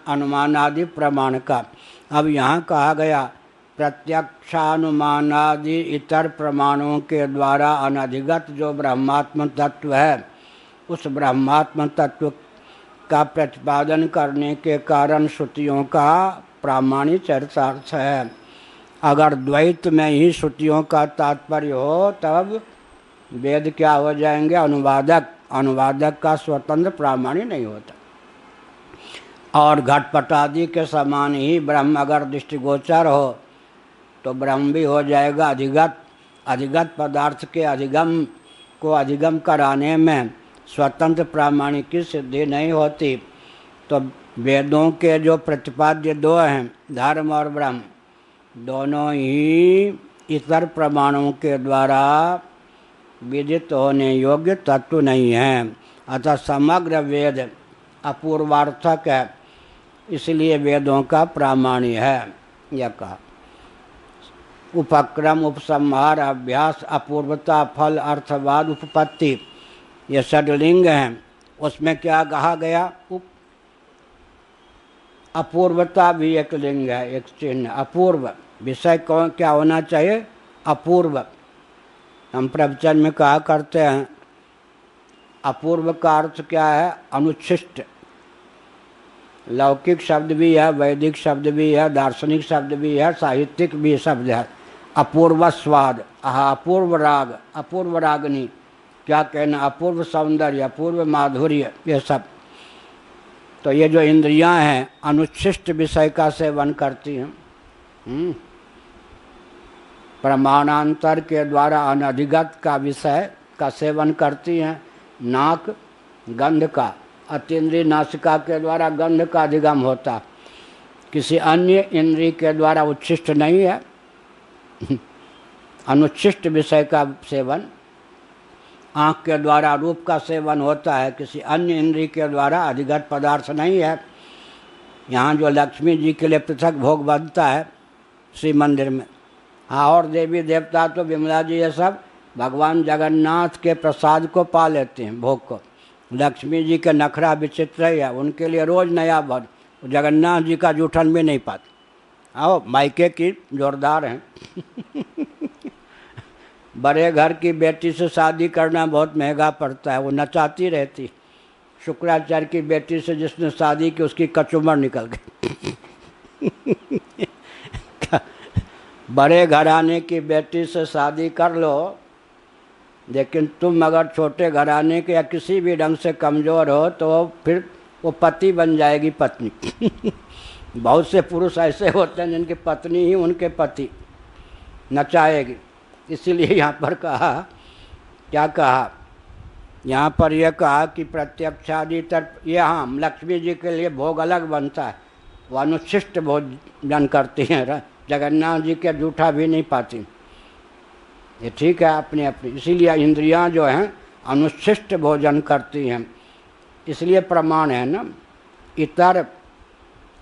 अनुमानादि प्रमाण का। अब यहाँ कहा गया प्रत्यक्षानुमानादि इतर प्रमाणों के द्वारा अनधिगत जो ब्रह्मात्म तत्व है उस ब्रह्मात्म तत्व का प्रतिपादन करने के कारण श्रुतियों का प्रामाणिक चरितार्थ है। अगर द्वैत में ही श्रुतियों का तात्पर्य हो तब वेद क्या हो जाएंगे, अनुवादक। अनुवादक का स्वतंत्र प्रामाणिक नहीं होता। और घटपट आदि के समान ही ब्रह्म अगर दृष्टिगोचर हो तो ब्रह्म भी हो जाएगा अधिगत। अधिगत पदार्थ के अधिगम को अधिगम कराने में स्वतंत्र प्रामाणिक की सिद्धि नहीं होती। तो वेदों के जो प्रतिपाद्य दो हैं धर्म और ब्रह्म, दोनों ही इतर प्रमाणों के द्वारा विदित होने योग्य तत्व नहीं हैं। अतः समग्र वेद अपूर्वार्थक है, इसलिए वेदों का प्रामाण्य है। यह कहा उपक्रम उपसंहार अभ्यास अपूर्वता फल अर्थवाद उपपत्ति ये षड्लिंग हैं। उसमें क्या कहा गया, अपूर्वता भी एक लिंग है, एक चिन्ह। अपूर्व विषय कौन क्या होना चाहिए, अपूर्व। हम प्रवचन में कहा करते हैं अपूर्व का अर्थ क्या है, अनुच्छिष्ट। लौकिक शब्द भी है, वैदिक शब्द भी है, दार्शनिक शब्द भी है, साहित्यिक भी शब्द है। अपूर्व स्वाद, अपूर्व राग, अपूर्व रागनी, क्या कहना, अपूर्व सौंदर्य, अपूर्व माधुर्य, ये सब। तो ये जो इंद्रियां हैं अनुच्छिष्ट विषय का सेवन करती हैं, प्रमाणांतर के द्वारा अनधिगत का विषय का सेवन करती हैं। नाक गंध का, अतीन्द्रिय नासिका के द्वारा गंध का अधिगम होता, किसी अन्य इंद्रिय के द्वारा उच्छिष्ट नहीं है। अनुच्छिष्ट विषय का सेवन, आँख के द्वारा रूप का सेवन होता है, किसी अन्य इंद्रिय के द्वारा अधिगत पदार्थ नहीं है। यहाँ जो लक्ष्मी जी के लिए पृथक भोग बनता है श्री मंदिर में, हाँ, और देवी देवता तो विमला जी ये सब भगवान जगन्नाथ के प्रसाद को पा लेते हैं भोग को। लक्ष्मी जी के नखरा विचित्र ही है, उनके लिए रोज़ नया भोग। जगन्नाथ जी का जूठन भी नहीं पाते। आओ मायके की जोरदार हैं। बड़े घर की बेटी से शादी करना बहुत महंगा पड़ता है, वो नचाती रहती। शुक्राचार्य की बेटी से जिसने शादी की उसकी कचुमर निकल गई। बड़े घराने की बेटी से शादी कर लो, लेकिन तुम अगर छोटे घराने के या किसी भी ढंग से कमज़ोर हो तो फिर वो पति बन जाएगी पत्नी। बहुत से पुरुष ऐसे होते हैं जिनकी पत्नी ही उनके पति नचाएगी। इसीलिए यहाँ पर कहा, क्या कहा, यहाँ पर यह कहा कि प्रत्यक्षादि तर्क, ये हाँ लक्ष्मी जी के लिए भोग अलग बनता है, वो अनुच्छिष्ट भोजन करती हैं, जगन्नाथ जी के जूठा भी नहीं पाती। ये ठीक है अपनी अपनी, इसीलिए इंद्रियां जो हैं अनुच्छिष्ट भोजन करती हैं, इसलिए प्रमाण है ना। इतर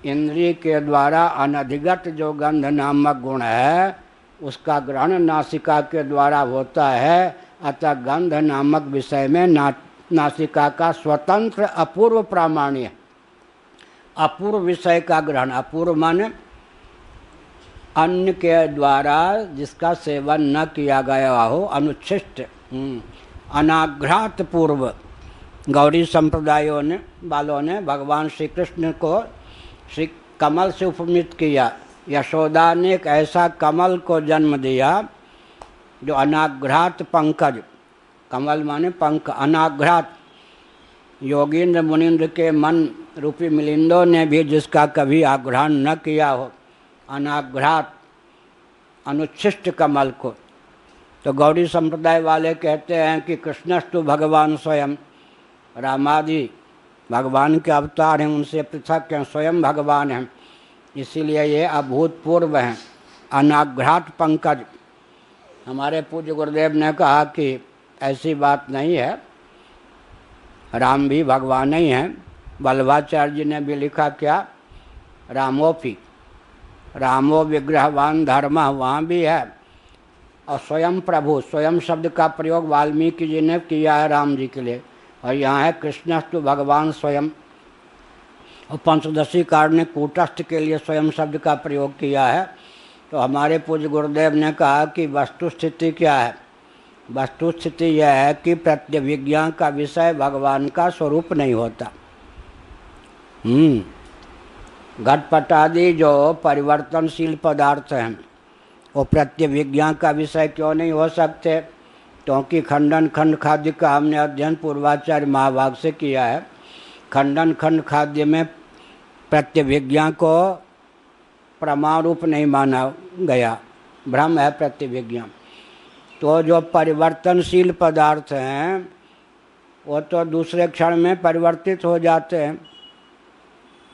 इंद्रिय के द्वारा अनधिगत जो गंध नामक गुण है उसका ग्रहण नासिका के द्वारा होता है, अतः गंध नामक विषय में नासिका का स्वतंत्र अपूर्व प्रामाण्य, अपूर्व विषय का ग्रहण, अपूर्व माने अन्य के द्वारा जिसका सेवन न किया गया हो, अनुच्छिष्ट, अनाघ्रात पूर्व। गौड़ी संप्रदायों ने वालों ने भगवान श्री कृष्ण को श्री कमल से उपमित किया। यशोदा ने एक ऐसा कमल को जन्म दिया जो अनाघ्रात पंकज, कमल माने पंख, अनाघ्रात, योगींद्र मुनीन्द्र के मन रूपी मिलिंदों ने भी जिसका कभी आघ्राण न किया हो, अनाघ्रात अनुच्छिष्ट कमल को। तो गौड़ी संप्रदाय वाले कहते हैं कि कृष्णस्तु भगवान स्वयं, रामादि भगवान के अवतार हैं, उनसे पृथक हैं, स्वयं भगवान हैं, इसीलिए ये अभूतपूर्व हैं, अनाघ्रात पंकज। हमारे पूज्य गुरुदेव ने कहा कि ऐसी बात नहीं है, राम भी भगवान ही हैं। वल्लभाचार्य जी ने भी लिखा क्या, रामोपि, रामो विग्रहवान धर्म, वहाँ भी है। और स्वयं प्रभु, स्वयं शब्द का प्रयोग वाल्मीकि जी ने किया है राम जी के लिए, और यहाँ है कृष्णस्तु भगवान स्वयं। और पंचदशी कार ने कूटस्थ के लिए स्वयं शब्द का प्रयोग किया है। तो हमारे पूज्य गुरुदेव ने कहा कि वस्तु स्थिति क्या है, वस्तु स्थिति यह है कि प्रत्यभिज्ञा का विषय भगवान का स्वरूप नहीं होता। घटपट आदि जो परिवर्तनशील पदार्थ हैं वो प्रत्यभिज्ञा का विषय क्यों नहीं हो सकते, क्योंकि खंडन खंड खाद्य का हमने अध्ययन पूर्वाचार्य महाभाग से किया है। खंडन खंड खाद्य में प्रत्यभिज्ञा को प्रमाण रूप नहीं माना गया, भ्रम है प्रत्यभिज्ञा। तो जो परिवर्तनशील पदार्थ हैं वो तो दूसरे क्षण में परिवर्तित हो जाते हैं।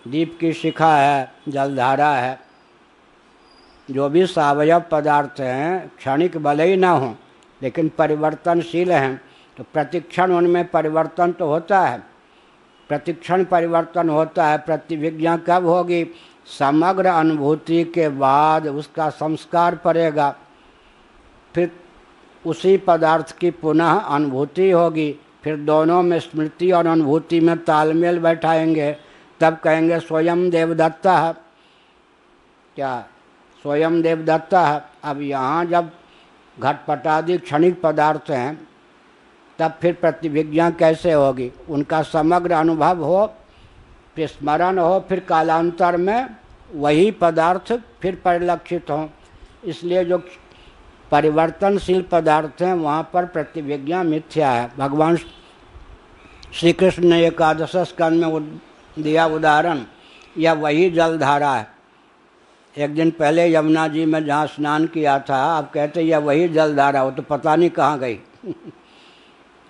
दीप की शिखा है, जलधारा है, जो भी सावयव पदार्थ हैं क्षणिक भले ही ना हों लेकिन परिवर्तनशील हैं, तो प्रतिक्षण उनमें परिवर्तन तो होता है, प्रतिक्षण परिवर्तन होता है। प्रतिविज्ञा कब होगी, समग्र अनुभूति के बाद उसका संस्कार पड़ेगा, फिर उसी पदार्थ की पुनः अनुभूति होगी, फिर दोनों में स्मृति और अनुभूति में तालमेल बैठाएंगे, तब कहेंगे स्वयं देवदत्ता है। क्या स्वयं देवदत्ता है। अब यहाँ जब घटपटादि क्षणिक पदार्थ हैं तब फिर प्रतिविज्ञा कैसे होगी, उनका समग्र अनुभव हो, फिर स्मरण हो, फिर कालांतर में वही पदार्थ फिर परिलक्षित हों। इसलिए जो परिवर्तनशील पदार्थ हैं वहाँ पर प्रतिविज्ञा मिथ्या है। भगवान श्री कृष्ण ने एकादश स्कंद में दिया उदाहरण, या वही जलधारा है। एक दिन पहले यमुना जी में जहाँ स्नान किया था, आप कहते यह वही जलधारा, वो तो पता नहीं कहाँ गई।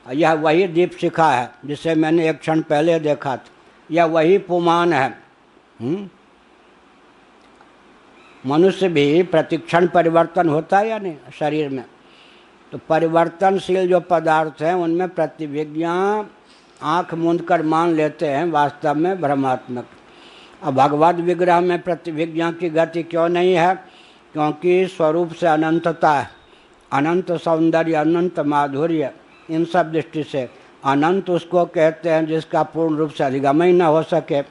यह वही दीप शिखा है जिसे मैंने एक क्षण पहले देखा था, यह वही पुमान है। मनुष्य भी प्रतिक्षण परिवर्तन होता है या नहीं शरीर में, तो परिवर्तनशील जो पदार्थ हैं उनमें प्रतिविज्ञा आँख मूंद कर मान लेते हैं, वास्तव में भ्रमात्मक। अब भगवद विग्रह में प्रतिविज्ञा की गति क्यों नहीं है, क्योंकि स्वरूप से अनंतता है, अनंत सौंदर्य, अनंत माधुर्य, इन सब दृष्टि से अनंत उसको कहते हैं जिसका पूर्ण रूप से अधिगम ही न हो सके।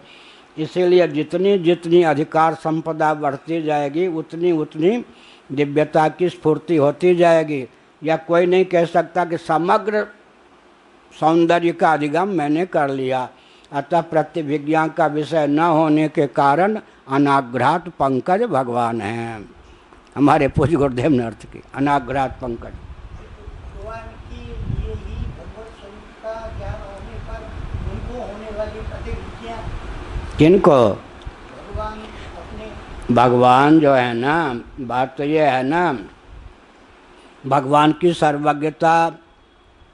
इसीलिए जितनी जितनी अधिकार संपदा बढ़ती जाएगी उतनी उतनी दिव्यता की स्फूर्ति होती जाएगी। या कोई नहीं कह सकता कि समग्र सौंदर्य का अधिगम मैंने कर लिया। अतः प्रतिविज्ञा का विषय न होने के कारण अनाघ्रात पंकज भगवान हैं। हमारे पूज्य गुरुदेव ने अर्थ की अनाघ्रात पंकज। भगवान की ये ही भगवत स्वरूप का ज्ञान होने पर उनको होने वाली प्रतिविज्ञा, किनको? भगवान अपने, भगवान जो है ना, बात तो ये है ना, भगवान की सर्वज्ञता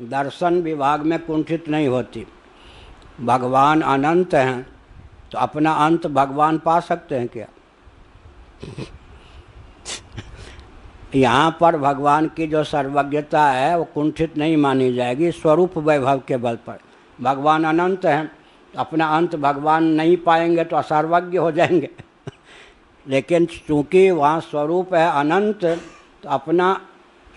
दर्शन विभाग में कुंठित नहीं होती। भगवान अनंत हैं, तो अपना अंत भगवान पा सकते हैं क्या? यहाँ पर भगवान की जो सर्वज्ञता है वो कुंठित नहीं मानी जाएगी स्वरूप वैभव के बल पर। भगवान अनंत हैं, अपना अंत भगवान नहीं पाएंगे तो असर्वज्ञ हो जाएंगे। लेकिन चूँकि वहाँ स्वरूप है अनंत, तो अपना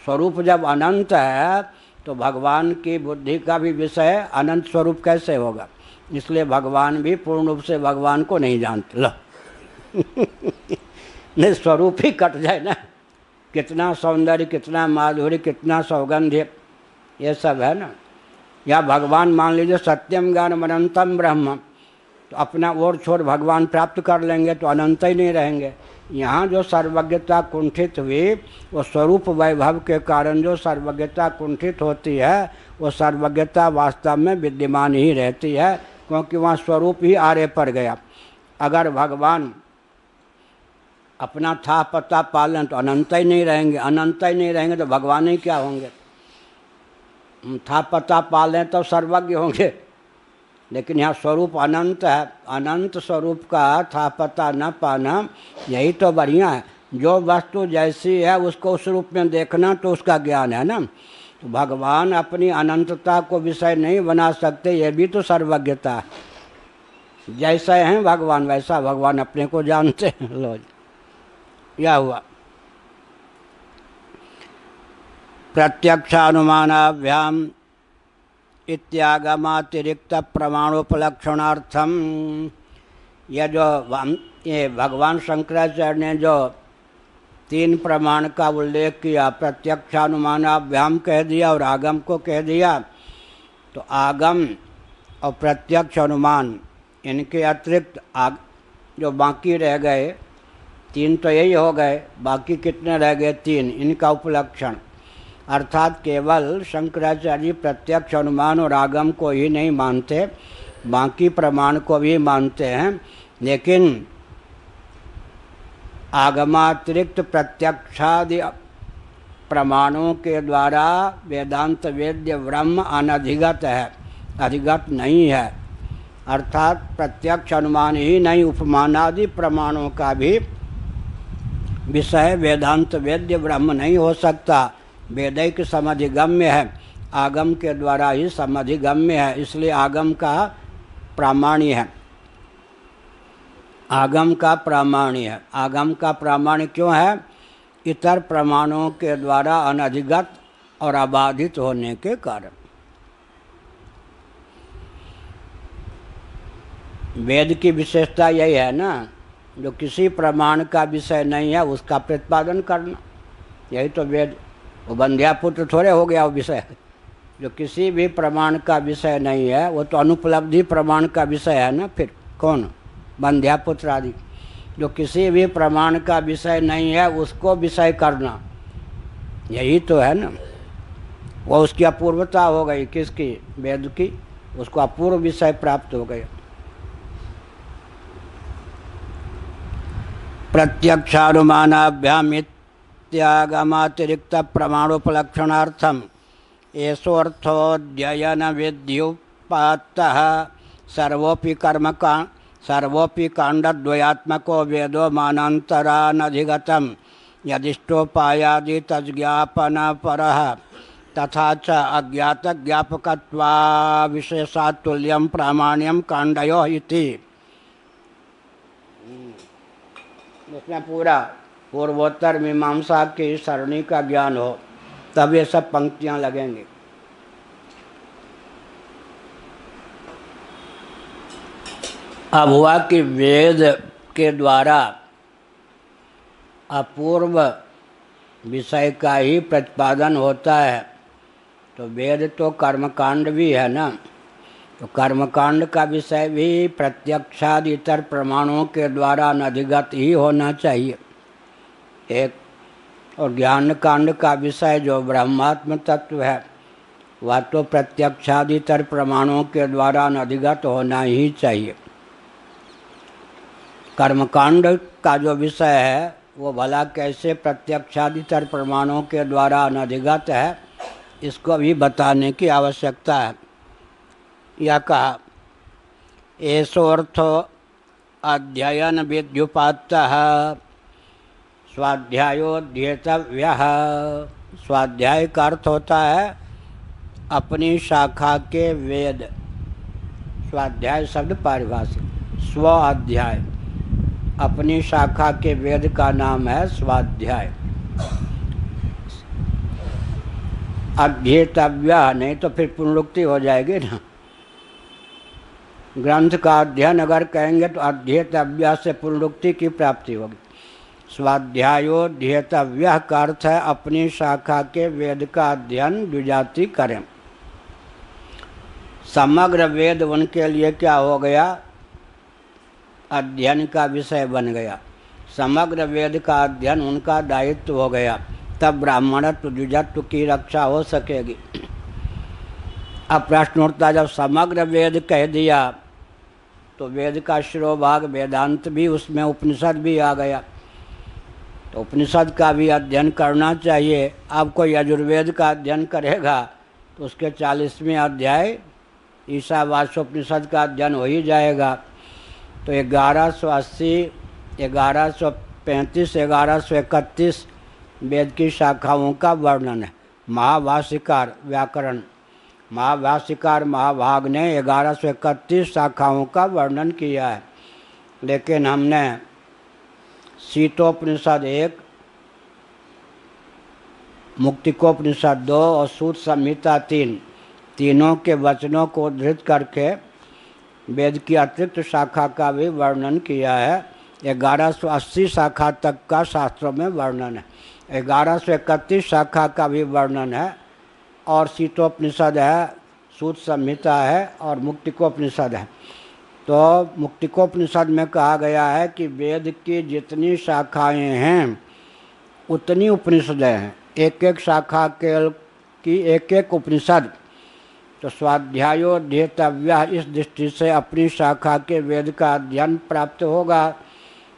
स्वरूप जब अनंत है तो भगवान की बुद्धि का भी विषय अनंत स्वरूप कैसे होगा? इसलिए भगवान भी पूर्ण रूप से भगवान को नहीं जानते। लो नहीं, स्वरूप ही कट जाए ना, कितना सौंदर्य, कितना माधुर्य, कितना सौगंध्य, ये सब है ना। या भगवान मान लीजिए सत्यम ज्ञानम अनंतम ब्रह्म, तो अपना ओर छोर भगवान प्राप्त कर लेंगे तो अनंत ही नहीं रहेंगे। यहाँ जो सर्वज्ञता कुंठित हुई वो स्वरूप वैभव के कारण जो सर्वज्ञता कुंठित होती है वो सर्वज्ञता वास्तव में विद्यमान ही रहती है, क्योंकि वहाँ स्वरूप ही आरे पर गया। अगर भगवान अपना था पता पालन तो अनंत ही नहीं रहेंगे, अनंत ही नहीं रहेंगे तो भगवान ही क्या होंगे? था पता पालें तो सर्वज्ञ होंगे, लेकिन यहाँ स्वरूप अनंत है, अनंत स्वरूप का था पता न पाना यही तो बढ़िया है। जो वस्तु जैसी है उसको उस रूप में देखना तो उसका ज्ञान है ना। तो भगवान अपनी अनंतता को विषय नहीं बना सकते, ये भी तो सर्वज्ञता है। जैसे हैं भगवान वैसा भगवान अपने को जानते हैं। लो क्या हुआ? प्रत्यक्षानुमानाभ्याम इत्यागमातिरिक्त प्रमाणोपलक्षणार्थम, ये भगवान शंकराचार्य ने जो 3 प्रमाण का उल्लेख किया, प्रत्यक्षानुमानाभ्याम कह दिया और आगम को कह दिया, तो आगम और प्रत्यक्ष अनुमान इनके अतिरिक्त जो बाकी रह गए 3 तो यही हो गए, बाकी कितने रह गए? 3। इनका उपलक्षण अर्थात केवल शंकराचार्य प्रत्यक्ष अनुमान और आगम को ही नहीं मानते, बाकी प्रमाण को भी मानते हैं। लेकिन आगमातिरिक्त प्रत्यक्षादि प्रमाणों के द्वारा वेदांत वेद्य ब्रह्म अनधिगत है, अधिगत नहीं है। अर्थात प्रत्यक्ष अनुमान ही नहीं, उपमानादि प्रमाणों का भी विषय वेदांत वेद्य ब्रह्म नहीं हो सकता। वेदैक समधिगम्य है, आगम के द्वारा ही समधिगम्य है, इसलिए आगम का प्रामाण्य है। आगम का प्रामाण्य है। आगम का प्रामाण्य क्यों है? इतर प्रमाणों के द्वारा अनधिगत और अबाधित होने के कारण। वेद की विशेषता यही है ना, जो किसी प्रमाण का विषय नहीं है उसका प्रतिपादन करना, यही तो वेद। वो बंध्यापुत्र थोड़े हो गया वो विषय, जो किसी भी प्रमाण का विषय नहीं है वो तो अनुपलब्धि प्रमाण का विषय है ना। फिर कौन? बंध्यापुत्र आदि। जो किसी भी प्रमाण का विषय नहीं है उसको विषय करना, यही तो है ना। वो उसकी अपूर्वता हो गई, किसकी? वेद की। उसको अपूर्व विषय प्राप्त हो गया। प्रत्यक्षानुमानाभ्याम इत्यागमातिरिक्त प्रमाणोपलक्षणार्थम एषोऽर्थोऽध्ययन विद्युपात्तः सर्वोऽपि काण्डद्वयात्मको वेदो मानान्तरानधिगतं यदिष्टोपायादि तज्ज्ञापनपरः तथा च अज्ञातज्ञापकत्वाविशेषात्तुल्यं प्रामाण्यं काण्डयोः इति। उसमें पूरा पूर्वोत्तर मीमांसा की सरणी का ज्ञान हो तब ये सब पंक्तियां लगेंगी। अब हुआ कि वेद के द्वारा अपूर्व विषय का ही प्रतिपादन होता है, तो वेद तो कर्मकांड भी है ना, तो कर्मकांड का विषय भी प्रत्यक्षादि इतर प्रमाणों के द्वारा अनधिगत ही होना चाहिए एक। और ज्ञान कांड का विषय जो ब्रह्मात्म तत्व है वह तो प्रत्यक्षादितर प्रमाणों के द्वारा अनधिगत होना ही चाहिए। कर्मकांड का जो विषय है वो भला कैसे प्रत्यक्षादितर प्रमाणों के द्वारा अनधिगत है, इसको भी बताने की आवश्यकता है। यह कहा एषोऽर्थो अध्ययन विद्युपात्तः स्वाध्यायोध्येतव्यः। स्वाध्याय का अर्थ होता है अपनी शाखा के वेद। स्वाध्याय शब्द पारिभाषिक, स्व अध्याय, अपनी शाखा के वेद का नाम है स्वाध्याय। अध्येतव्य नहीं तो फिर पुनरुक्ति हो जाएगी ना। ग्रंथ का अध्ययन अगर कहेंगे तो अध्येतव्य से पुनरुक्ति की प्राप्ति होगी। स्वाध्यायोध्येतव्य का अर्थ है अपनी शाखा के वेद का अध्ययन द्विजाति करें। समग्र वेद उनके लिए क्या हो गया? अध्ययन का विषय बन गया। समग्र वेद का अध्ययन उनका दायित्व हो गया, तब ब्राह्मणत्व द्विजत्व की रक्षा हो सकेगी। अब प्रश्न उठता, जब समग्र वेद कह दिया तो वेद का शिरोभाग वेदांत भी, उसमें उपनिषद भी आ गया, तो उपनिषद का भी अध्ययन करना चाहिए। अब कोई यजुर्वेद का अध्ययन करेगा तो उसके 40वें अध्याय ईशावास्योपनिषद का अध्ययन हो ही जाएगा। तो 1180, 1135, 1131 वेद की शाखाओं का वर्णन है। महाभाष्यकार व्याकरण, महाभाष्यकार महाभाग ने 1131 शाखाओं का वर्णन किया है, लेकिन हमने शीतोपनिषद 1, मुक्तिकोपनिषद 2 और सूत संहिता 3, तीनों के वचनों को उद्धृत करके वेद की अतिरिक्त शाखा का भी वर्णन किया है। 1180 शाखा तक का शास्त्रों में वर्णन है। 1131 शाखा का भी वर्णन है, और शीतोपनिषद है, सूत संहिता है और मुक्तिकोपनिषद है। तो मुक्तिकोपनिषद में कहा गया है कि वेद की जितनी शाखाएं हैं उतनी उपनिषदें हैं, एक एक शाखा की एक एक उपनिषद। तो स्वाध्यायोध्येतव्य इस दृष्टि से अपनी शाखा के वेद का अध्ययन प्राप्त होगा।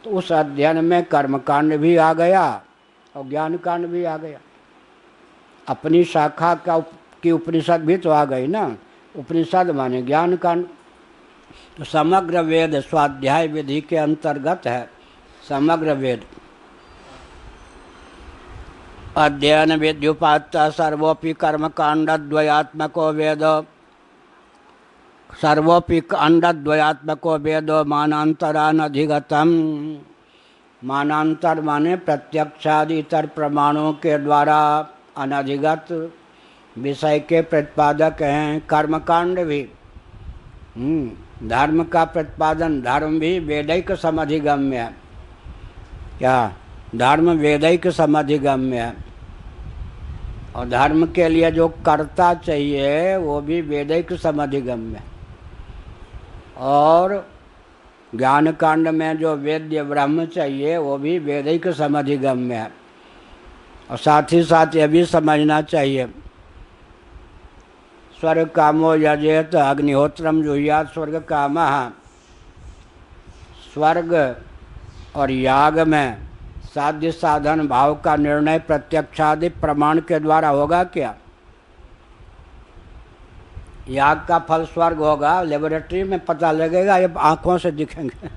तो उस अध्ययन में कर्मकांड भी आ गया और ज्ञान कांड भी आ गया। अपनी शाखा की उपनिषद भी तो आ गई ना। उपनिषद माने ज्ञान कांड। तो समग्र वेद स्वाध्याय विधि के अंतर्गत है। समग्र वेद अध्ययन विद्युपात्त सर्वोपि कर्मकांडद्वयात्मको वेद, सर्वोपि कांडद्वयात्मको वेद मानांतरानधिगतम। मानांतर माने प्रत्यक्षादि इतर प्रमाणों के द्वारा अनधिगत विषय के प्रतिपादक हैं। कर्मकांड भी, धर्म का प्रतिपादन, धर्म भी वेदैक समधिगम्य है। क्या? धर्म वेदैक समधिगम्य है। और धर्म के लिए जो कर्ता चाहिए वो भी वेदैक समधिगम्य है। और ज्ञान कांड में जो वेद्य ब्रह्म चाहिए वो भी वेदैक समधिगम्य है। और साथ ही साथ ये भी समझना चाहिए, स्वर्ग कामो यजेत अग्निहोत्रम जुह्यात् स्वर्ग कामः। स्वर्ग और याग में साध्य साधन भाव का निर्णय प्रत्यक्षादि प्रमाण के द्वारा होगा क्या? याग का फल स्वर्ग होगा, लेबोरेटरी में पता लगेगा, ये आँखों से दिखेंगे।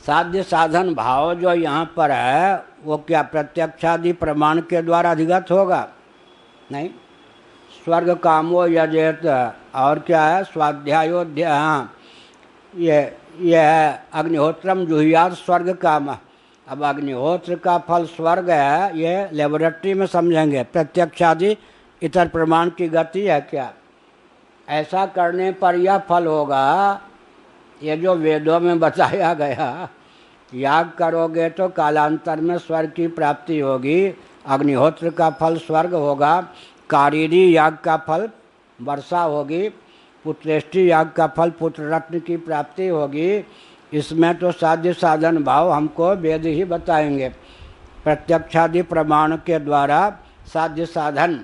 साध्य साधन भाव जो यहाँ पर है वो क्या प्रत्यक्षादि प्रमाण के द्वारा अधिगत होगा? नहीं। स्वर्ग कामो यजेत, और क्या है? स्वाध्यायोध्य, हाँ, ये है अग्निहोत्रम जुह्यात् स्वर्ग काम। अब अग्निहोत्र का फल स्वर्ग है, ये लेबोरेटरी में समझेंगे। प्रत्यक्षादि इतर प्रमाण की गति है क्या? ऐसा करने पर यह फल होगा। ये जो वेदों में बताया गया, याग करोगे तो कालांतर में स्वर्ग की प्राप्ति होगी, अग्निहोत्र का फल स्वर्ग होगा, कारीरी याग का फल वर्षा होगी, पुत्रेष्टि याग का फल पुत्र रत्न की प्राप्ति होगी। इसमें तो साध्य साधन भाव हमको वेद ही बताएंगे। प्रत्यक्षादि प्रमाण के द्वारा साध्य साधन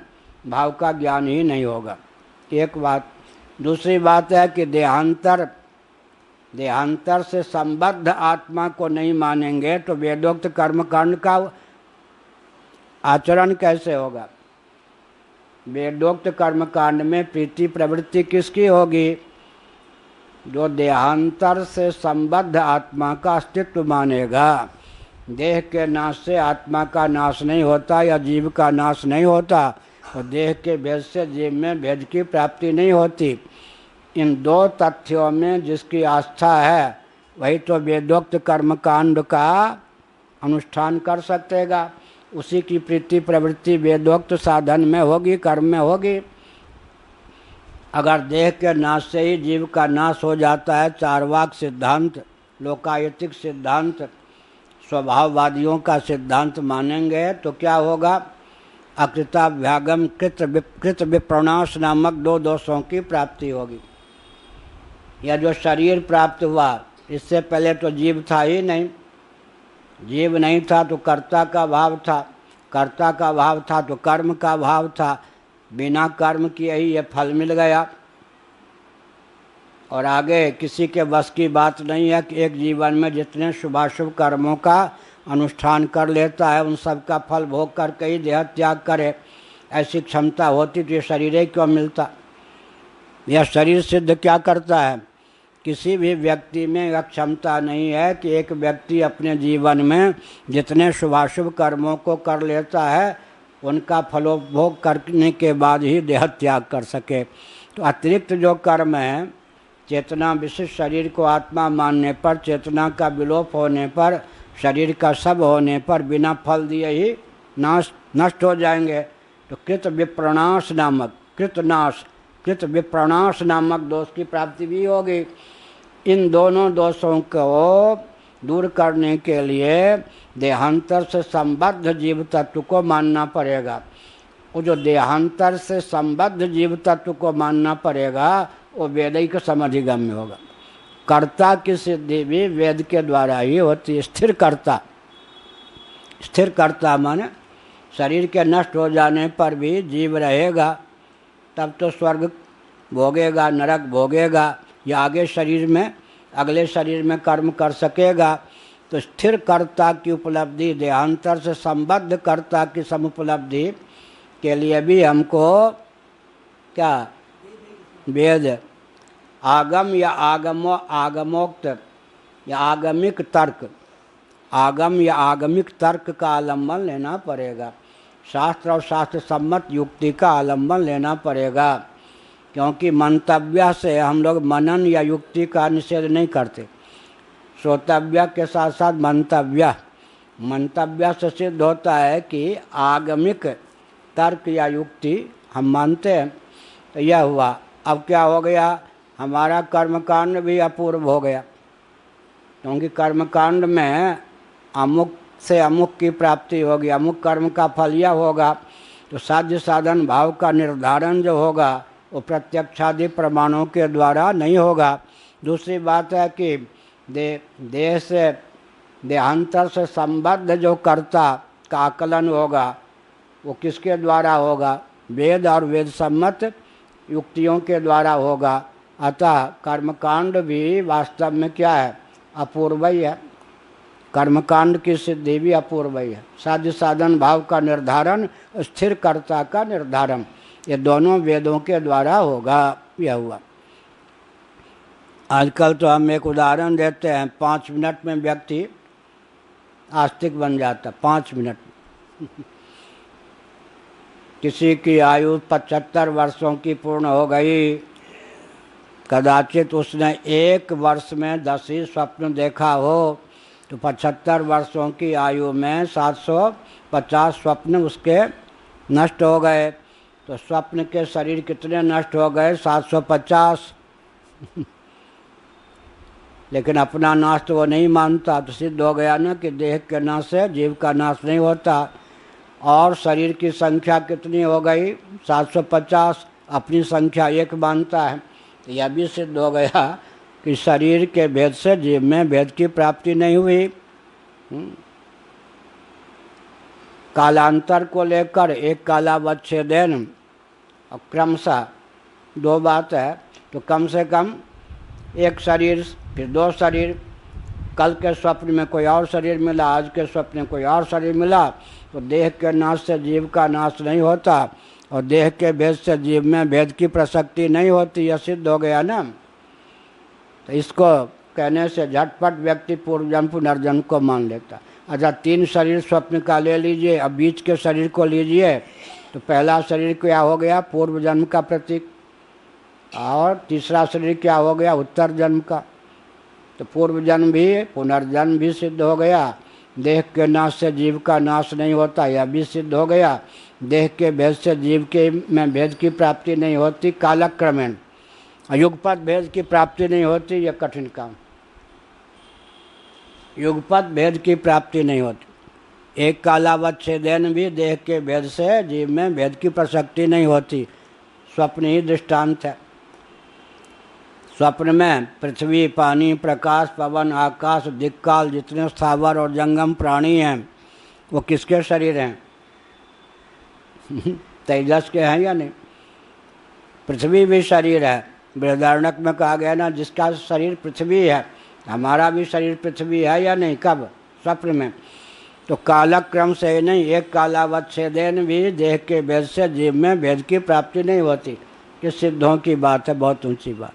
भाव का ज्ञान ही नहीं होगा। एक बात। दूसरी बात है कि देहांतर से संबद्ध आत्मा को नहीं मानेंगे तो वेदोक्त कर्मकांड का आचरण कैसे होगा? वेदोक्त कर्मकांड में प्रीति प्रवृत्ति किसकी होगी? जो देहांतर से संबद्ध आत्मा का अस्तित्व मानेगा, देह के नाश से आत्मा का नाश नहीं होता या जीव का नाश नहीं होता, और देह के भेद से जीव में भेद की प्राप्ति नहीं होती। इन दो तथ्यों में जिसकी आस्था है वही तो वेदोक्त कर्मकांड का अनुष्ठान कर सकेगा। उसी की प्रीति प्रवृत्ति वेदोक्त साधन में होगी, कर्म में होगी। अगर देह के नाश से ही जीव का नाश हो जाता है, चार्वाक सिद्धांत, लोकायतिक सिद्धांत, स्वभाववादियों का सिद्धांत मानेंगे तो क्या होगा? अकृताभ्यागम कृत विप्रणाश नामक दो दोषों की प्राप्ति होगी। यह जो शरीर प्राप्त हुआ, इससे पहले तो जीव था ही नहीं। जीव नहीं था तो कर्ता का भाव था, कर्ता का भाव था तो कर्म का भाव था। बिना कर्म किए ही ये फल मिल गया। और आगे किसी के बस की बात नहीं है कि एक जीवन में जितने शुभाशुभ कर्मों का अनुष्ठान कर लेता है उन सब का फल भोग करके ही देह त्याग करे। ऐसी क्षमता होती तो ये शरीर ही क्यों मिलता? यह शरीर सिद्ध क्या करता है? किसी भी व्यक्ति में यह क्षमता नहीं है कि एक व्यक्ति अपने जीवन में जितने शुभाशुभ कर्मों को कर लेता है उनका फलोपभोग करने के बाद ही देह त्याग कर सके। तो अतिरिक्त जो कर्म है, चेतना विशिष्ट शरीर को आत्मा मानने पर, चेतना का विलोप होने पर, शरीर का सब होने पर बिना फल दिए ही नष्ट हो जाएंगे। तो कृत विप्रणाश नामक, कृत विप्रणाश नामक दोष की प्राप्ति भी होगी। इन दोनों दोषों को दूर करने के लिए देहांतर से संबद्ध जीव तत्व को मानना पड़ेगा। वो जो देहांतर से संबद्ध जीव तत्व को मानना पड़ेगा वो वेदिक समधिगम्य होगा। कर्ता की सिद्धि भी वेद के द्वारा ही होती है। स्थिर कर्ता माने शरीर के नष्ट हो जाने पर भी जीव रहेगा, तब तो स्वर्ग भोगेगा, नरक भोगेगा, या आगे शरीर में अगले शरीर में कर्म कर सकेगा। तो स्थिर कर्ता की उपलब्धि, देहांतर से संबद्ध कर्ता की समुपलब्धि के लिए भी हमको क्या वेद, आगम या आगमोक्त या आगमिक तर्क, आगम या आगमिक तर्क का आलम्बन लेना पड़ेगा। शास्त्र और शास्त्र सम्मत युक्ति का आलम्बन लेना पड़ेगा। क्योंकि मंतव्य से हम लोग मनन या युक्ति का निषेध नहीं करते। श्रोतव्य के साथ साथ मंतव्य से सिद्ध होता है कि आगमिक तर्क या युक्ति हम मानते हैं। तो यह हुआ। अब क्या हो गया? हमारा कर्मकांड भी अपूर्व हो गया। क्योंकि कर्मकांड में अमुक से अमुक की प्राप्ति होगी, अमुक कर्म का फल यह होगा। तो साध्य साधन भाव का निर्धारण जो होगा वो प्रत्यक्षादि प्रमाणों के द्वारा नहीं होगा। दूसरी बात है कि देह से देहांतर से संबद्ध जो कर्ता का आकलन होगा वो किसके द्वारा होगा? वेद और वेद सम्मत युक्तियों के द्वारा होगा। अतः कर्मकांड भी वास्तव में क्या है? अपूर्व ही है। कर्मकांड की सिद्धि भी अपूर्व ही है। साध्य साधन भाव का निर्धारण, स्थिर कर्ता का निर्धारण, ये दोनों वेदों के द्वारा होगा। यह हुआ। आजकल तो हम एक उदाहरण देते हैं, 5 मिनट में व्यक्ति आस्तिक बन जाता। 5 मिनट किसी की आयु 75 वर्षों की पूर्ण हो गई, कदाचित उसने 1 वर्ष में 10 ही स्वप्न देखा हो, तो 75 वर्षों की आयु में 750 स्वप्न उसके नष्ट हो गए। तो स्वप्न के शरीर कितने नष्ट हो गए? 750। लेकिन अपना नाश तो वो नहीं मानता। तो सिद्ध हो गया ना कि देह के नाश से जीव का नाश नहीं होता। और शरीर की संख्या कितनी हो गई? 750। अपनी संख्या 1 मानता है। तो यह भी सिद्ध हो गया कि शरीर के भेद से जीव में भेद की प्राप्ति नहीं हुई। कालांतर को लेकर एक कालावच्छेदन और क्रमशः 2 बात है। तो कम से कम 1 शरीर, फिर 2 शरीर, कल के स्वप्न में कोई और शरीर मिला, आज के स्वप्न में कोई और शरीर मिला। तो देह के नाश से जीव का नाश नहीं होता और देह के भेद से जीव में भेद की प्रसक्ति नहीं होती। यह सिद्ध हो गया ना। तो इसको कहने से झटपट व्यक्ति पूर्व जन्म पुनर्जन्म को मान लेता। अच्छा, 3 शरीर स्वप्न का ले लीजिए, अब बीच के शरीर को लीजिए, तो पहला शरीर क्या हो गया? पूर्व जन्म का प्रतीक। और तीसरा शरीर क्या हो गया? उत्तर जन्म का। तो पूर्व जन्म भी पुनर्जन्म भी सिद्ध हो गया। देह के नाश से जीव का नाश नहीं होता, यह भी सिद्ध हो गया। देह के भेद से जीव के में भेद की प्राप्ति नहीं होती कालक्रमेण। युगपत भेद की प्राप्ति नहीं होती, यह कठिन काम। युगपत भेद की प्राप्ति नहीं होती। एक कालावच्छेदेन भी देह के भेद से जीव में भेद की प्रसक्ति नहीं होती। स्वप्न ही दृष्टांत है। स्वप्न में पृथ्वी, पानी, प्रकाश, पवन, आकाश, दिक्काल, जितने स्थावर और जंगम प्राणी हैं वो किसके शरीर हैं? तेजस के हैं या नहीं? पृथ्वी भी शरीर है। बृहदारण्यक में कहा गया ना, जिसका शरीर पृथ्वी है, हमारा भी शरीर पृथ्वी है या नहीं? कब? स्वप्न में। तो कालक्रम से नहीं, एक कालावच्छेदेन भी देह के भेद से जीव में भेद की प्राप्ति नहीं होती। ये सिद्धों की बात है, बहुत ऊंची बात।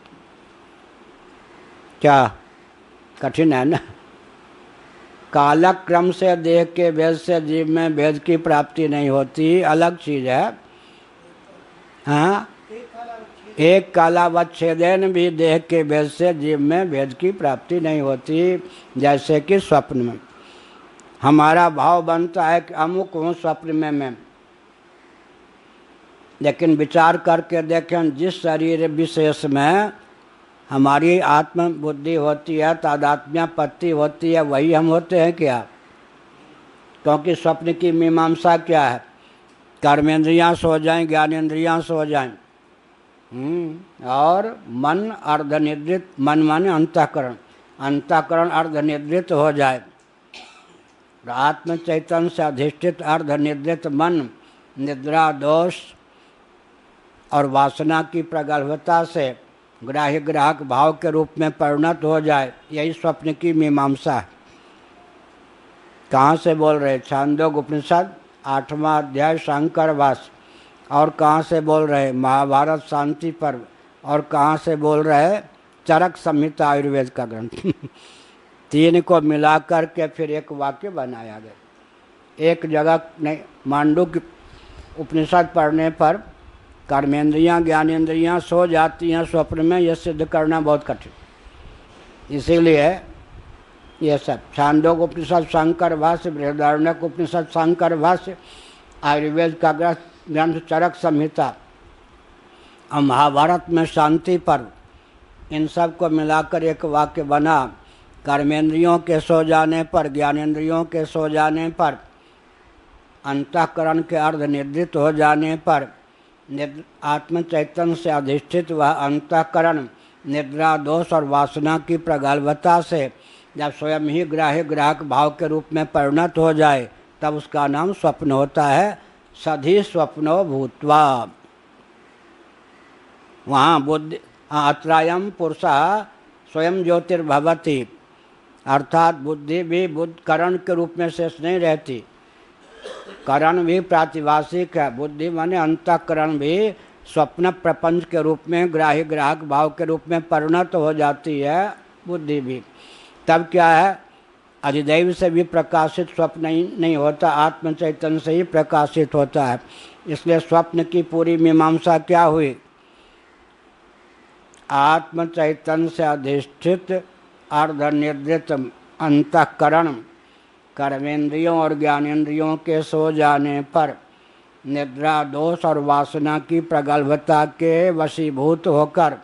क्या कठिन है ना? कालक्रम से देह के भेद से जीव में भेद की प्राप्ति नहीं होती, अलग चीज है। हाँ, एक कालावच्छेदेन भी देह के भेद से जीव में भेद की प्राप्ति नहीं होती। जैसे कि स्वप्न में हमारा भाव बनता है कि अमुक हूँ स्वप्न में मैं, लेकिन विचार करके देखें जिस शरीर विशेष में हमारी आत्म बुद्धि होती है, तादात्म्यपत्ति होती है, वही हम होते हैं क्या? क्योंकि स्वप्न की मीमांसा क्या है? कर्मेंद्रियां सो जाएं, ज्ञानेंद्रियां सो जाएं, और मन अर्धनिद्रित, मन माने अंतःकरण, अंतःकरण अर्धनिद्रित हो जाए। आत्म चैतन्य से अधिष्ठित अर्धनिद्रित मन निद्रा दोष और वासना की प्रगल्भता से ग्राह्य ग्राहक भाव के रूप में परिणत हो जाए, यही स्वप्न की मीमांसा है। कहाँ से बोल रहे? छांदोग्य उपनिषद 8वां अध्याय शंकर वास। और कहाँ से बोल रहे? महाभारत शांति पर्व। और कहाँ से बोल रहे? चरक संहिता आयुर्वेद का ग्रंथ। 3 को मिला कर के फिर एक वाक्य बनाया गया। एक जगह नहीं, मांडुक्य उपनिषद पढ़ने पर कर्मेंद्रियां ज्ञानेंद्रियां सो जाती हैं स्वप्न में, यह सिद्ध करना बहुत कठिन। इसीलिए ये सब छांदोग्य उपनिषद शंकर भाष्य, बृहदारण्यक उपनिषद शंकर भाष्य, आयुर्वेद का ग्रंथ चरक संहिता और महाभारत में शांति पर्व, इन सब को मिलाकर एक वाक्य बना। कर्मेंद्रियों के सो जाने पर, ज्ञानेंद्रियों के सो जाने पर, अंतःकरण के अर्धनिद्रित हो जाने पर, आत्म चैतन्य से अधिष्ठित वह अंतःकरण निद्रा दोष और वासना की प्रगल्भता से जब स्वयं ही ग्राह्य ग्राहक भाव के रूप में परिणत हो जाए, तब उसका नाम स्वप्न होता है। सधी स्वप्नो भूत्वा। वहाँ बुद्धि अत्रायम पुरुषः स्वयं ज्योतिर्भवति, अर्थात बुद्धि भी बुद्ध करण के रूप में शेष नहीं रहती। करण भी प्रातिभाषिक है। बुद्धि माने अंतःकरण भी स्वप्न प्रपंच के रूप में ग्राह्य ग्राहक भाव के रूप में परिणत हो जाती है। बुद्धि भी तब क्या है? अधिदैव से भी प्रकाशित स्वप्न नहीं होता, आत्म चैतन्य से ही प्रकाशित होता है। इसलिए स्वप्न की पूरी मीमांसा क्या हुई? आत्म चैतन्य से अधिष्ठित अर्धनिर्दित अंतःकरण कर्मेंद्रियों और ज्ञानेंद्रियों के सो जाने पर निद्रा दोष और वासना की प्रगल्भता के वशीभूत होकर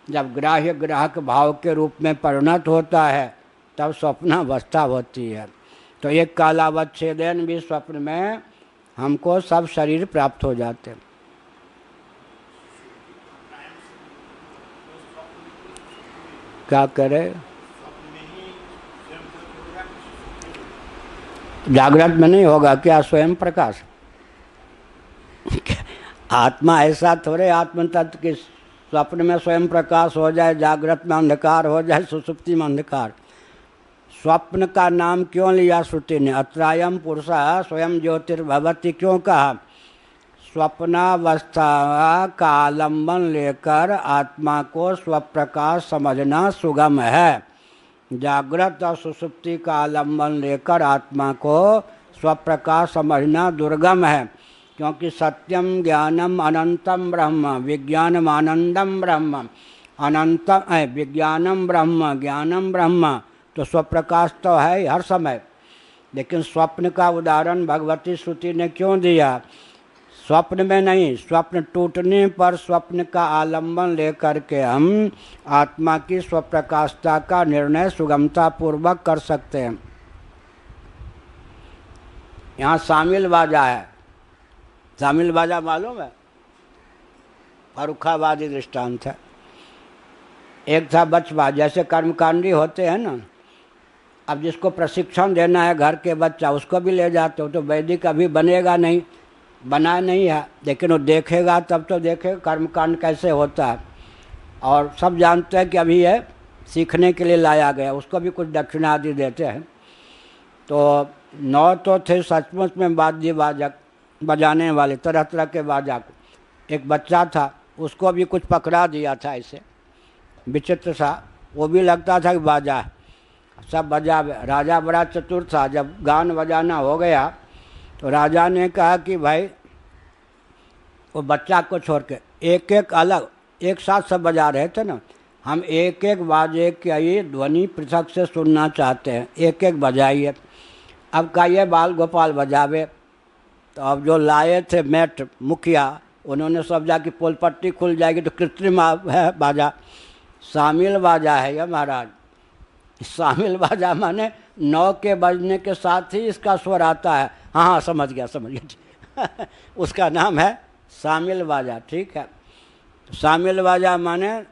जब ग्राह्य ग्राहक भाव के रूप में परिणत होता है, तब स्वप्नावस्था होती है। तो एक कालावच्छेदेन भी स्वप्न में हमको सब शरीर प्राप्त हो जाते हैं। क्या करे? जागृत में नहीं होगा क्या स्वयं प्रकाश? आत्मा ऐसा थोड़े आत्म तत्व के स्वप्न में स्वयं प्रकाश हो जाए, जागृत में अंधकार हो जाए, सुषुप्ति में अंधकार। स्वप्न का नाम क्यों लिया श्रुति ने? अत्रायम पुरुषः स्वयं ज्योतिर्भवति क्यों कहा? स्वप्नावस्था का आलम्बन लेकर आत्मा को स्वप्रकाश समझना सुगम है। जागृत और सुषुप्ति का आलम्बन लेकर आत्मा को स्वप्रकाश समझना दुर्गम है, क्योंकि सत्यम ज्ञानम अनंतम ब्रह्म, विज्ञानम आनंदम ब्रह्म, अनंतम है विज्ञानम ब्रह्म, ज्ञानम ब्रह्म, तो स्वप्रकाश तो है हर समय। लेकिन स्वप्न का उदाहरण भगवती श्रुति ने क्यों दिया? स्वप्न में नहीं, स्वप्न टूटने पर स्वप्न का आलम्बन लेकर के हम आत्मा की स्वप्रकाशता का निर्णय सुगमता पूर्वक कर सकते हैं। यहाँ शामिल बाजा है। शामिल बाजा मालूम है? फर्रुखाबादी दृष्टांत है। एक था बचवा, जैसे कर्मकांडी होते हैं ना, अब जिसको प्रशिक्षण देना है घर के बच्चा, उसको भी ले जाते हो, तो वैदिक अभी बनेगा नहीं, बना नहीं है, लेकिन वो देखेगा तब तो देखेगा कर्मकांड कैसे होता है। और सब जानते हैं कि अभी ये सीखने के लिए लाया गया, उसको भी कुछ दक्षिणा आदि देते हैं। तो 9 तो थे सचमुच में वाद्य बाजक बजाने वाले, तरह तरह के बाजा। एक बच्चा था, उसको भी कुछ पकड़ा दिया था ऐसे विचित्र सा, वो भी लगता था कि बाजा है, सब बजा। राजा बड़ा चतुर था, जब गान बजाना हो गया तो राजा ने कहा कि भाई वो बच्चा को छोड़ के एक एक अलग, एक साथ सब बजा रहे थे ना, हम एक एक बाजे की ध्वनि पृथक से सुनना चाहते हैं, एक एक बजाइए। अब कहिए बाल गोपाल बजावे, तो अब जो लाए थे मेट मुखिया, उन्होंने समझा कि पोलपट्टी खुल जाएगी तो कृत्रिम है बाजा, शामिल बाजा है ये महाराज। शामिल बाजा माने 9 के बजने के साथ ही इसका स्वर आता है। हाँ हाँ समझ गया उसका नाम है शामिल बाजा, ठीक है। शामिल बाजा माने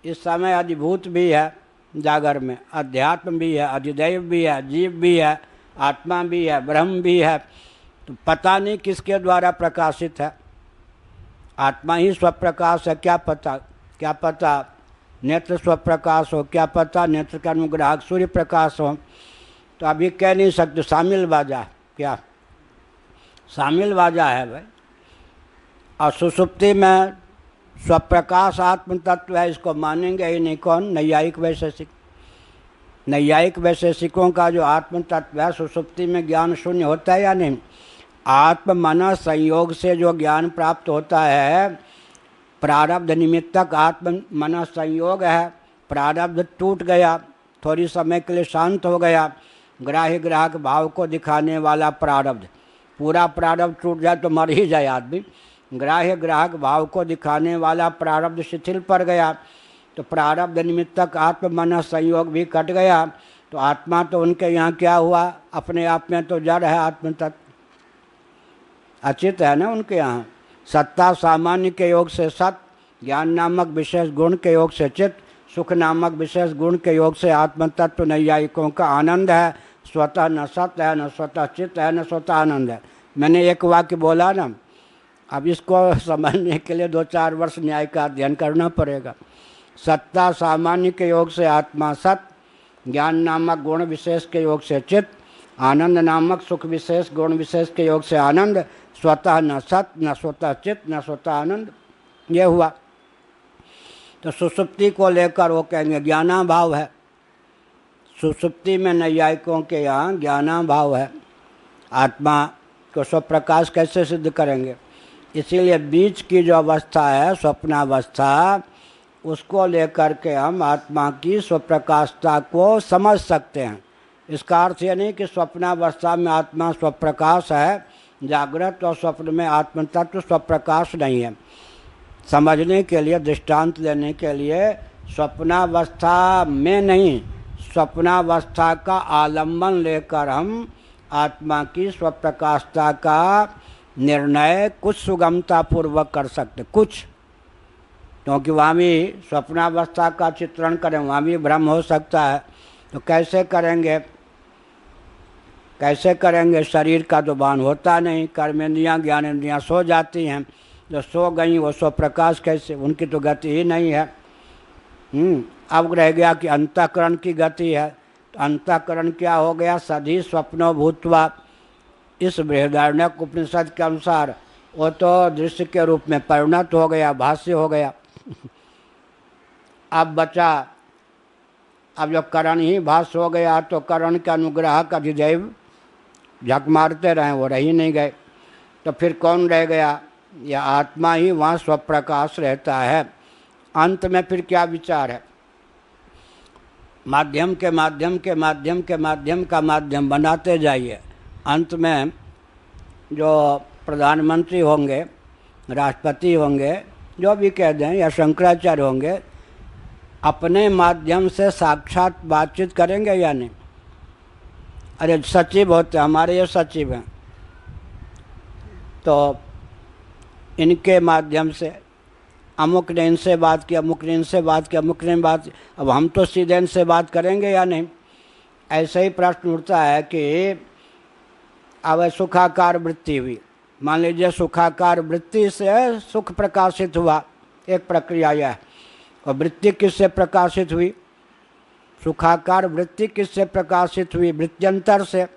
इस समय अधिभूत भी है जागर में, अध्यात्म भी है, अधिदैव भी है, जीव भी है, आत्मा भी है, ब्रह्म भी है। तो पता नहीं किसके द्वारा प्रकाशित है, आत्मा ही स्वप्रकाश है, क्या पता, क्या पता नेत्र स्वप्रकाश हो, क्या पता नेत्र का अनुग्राहक सूर्य प्रकाश हो। तो अभी कह नहीं सकते शामिल बाजा, क्या शामिल बाजा है भाई। और सुषुप्ति में स्वप्रकाश आत्म तत्व है, इसको मानेंगे ही नहीं कौन? नैयायिक वैशेषिक। नैयायिक वैशेषिकों का जो आत्म तत्व है, सुषुप्ति में ज्ञान शून्य होता है या नहीं? आत्म मन संयोग से जो ज्ञान प्राप्त होता है, प्रारब्ध निमित्तक आत्म मन संयोग है, प्रारब्ध टूट गया, थोड़ी समय के लिए शांत हो गया, ग्राह्य ग्राहक भाव को दिखाने वाला प्रारब्ध, पूरा प्रारब्ध टूट जाए तो मर ही जाए आदमी। ग्राह्य ग्राहक भाव को दिखाने वाला प्रारब्ध शिथिल पड़ गया, तो प्रारब्ध निमित्तक आत्म मन संयोग भी कट गया। तो आत्मा तो उनके यहाँ क्या हुआ? अपने आप में तो जड़ है, आत्म तत्व अचित है ना उनके यहाँ। सत्ता सामान्य के योग से सत, ज्ञान नामक विशेष गुण के योग से चित्त, सुख नामक विशेष गुण के योग से आत्म तत्व नैयायिकों का आनंद है। स्वतः न सत्य है, न स्वतः चित्त है, न स्वतः आनंद है। मैंने एक वाक्य बोला ना, अब इसको समझने के लिए 2-4 वर्ष न्याय का अध्ययन करना पड़ेगा। सत्ता सामान्य के योग से आत्मा सत, ज्ञान नामक गुण विशेष के योग से चित्त, आनंद नामक सुख विशेष गुण विशेष के योग से आनंद, स्वतः न सत, न स्वतः चित्त, न स्वतः आनंद, ये हुआ। तो सुषुप्ति को लेकर वो कहेंगे ज्ञानाभाव है। सुषुप्ति में नैयायिकों के यहाँ ज्ञानाभाव है। आत्मा को स्वप्रकाश कैसे सिद्ध करेंगे? इसीलिए बीच की जो अवस्था है स्वप्नावस्था, उसको लेकर के हम आत्मा की स्वप्रकाशता को समझ सकते हैं। इसका अर्थ ये नहीं कि स्वप्नावस्था में आत्मा स्वप्रकाश है, जागृत और स्वप्न में आत्म तत्व स्वप्रकाश नहीं है। समझने के लिए, दृष्टांत देने के लिए, स्वप्नावस्था में नहीं, स्वप्नावस्था का आलम्बन लेकर हम आत्मा की स्वप्रकाशता का निर्णय कुछ सुगमता पूर्वक कर सकते, कुछ, क्योंकि वहाँ भी स्वप्नावस्था का चित्रण करें, वहाँ भी भ्रम हो सकता है। तो कैसे करेंगे? कैसे करेंगे? शरीर का तो भान होता नहीं, कर्मेंद्रियाँ ज्ञानेंद्रियाँ सो जाती हैं, जो सो गई वो स्वप्रकाश कैसे? उनकी तो गति ही नहीं है। अब रह गया कि अंतःकरण की गति है। तो अंतःकरण क्या हो गया? सधी स्वप्नो भूत्वा। इस बृहदारण्यक उपनिषद के अनुसार वो तो दृश्य के रूप में परिणत हो गया, भाष्य हो गया। अब बचा, अब जब करण ही भाष्य हो गया तो करण के अनुग्रह का अधिदैव झक मारते रहे, वो रह ही नहीं गए, तो फिर कौन रह गया? यह आत्मा ही वहाँ स्वप्रकाश रहता है। अंत में फिर क्या विचार है? माध्यम के माध्यम के माध्यम के माध्यम का माध्यम बनाते जाइए। अंत में जो प्रधानमंत्री होंगे, राष्ट्रपति होंगे, जो भी कह दें, या शंकराचार्य होंगे, अपने माध्यम से साक्षात बातचीत करेंगे या नहीं? अरे सचिव होते, हमारे ये सचिव हैं, तो इनके माध्यम से अमुक ने इनसे बात की, अमुक ने इनसे बात की, अमुक ने बात, अब हम तो सीधे इनसे बात करेंगे या नहीं? ऐसे ही प्रश्न उठता है कि अब सुखाकार वृत्ति हुई, मान लीजिए सुखाकार वृत्ति से सुख प्रकाशित हुआ, एक प्रक्रिया यह है। और वृत्ति किससे प्रकाशित हुई? सुखाकार वृत्ति किससे प्रकाशित हुई? वृत्त्यंतर से।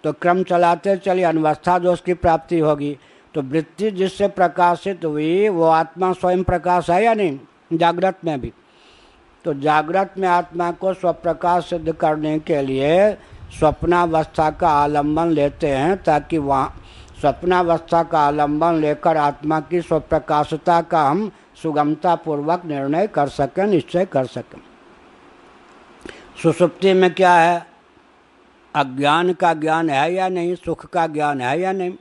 तो क्रम चलाते चलिए अनवस्था दोष की प्राप्ति होगी। तो वृत्ति जिससे प्रकाशित हुई वो आत्मा स्वयं प्रकाश है या नहीं? जागृत में भी। तो जागृत में आत्मा को स्वप्रकाश सिद्ध करने के लिए स्वप्नावस्था का आलंबन लेते हैं, ताकि वहाँ स्वप्नावस्था का आलंबन लेकर आत्मा की स्वप्रकाशता का हम सुगमता पूर्वक निर्णय कर सकें, निश्चय कर सकें। सुषुप्ति में क्या है? अज्ञान का ज्ञान है या नहीं? सुख का ज्ञान है या नहीं?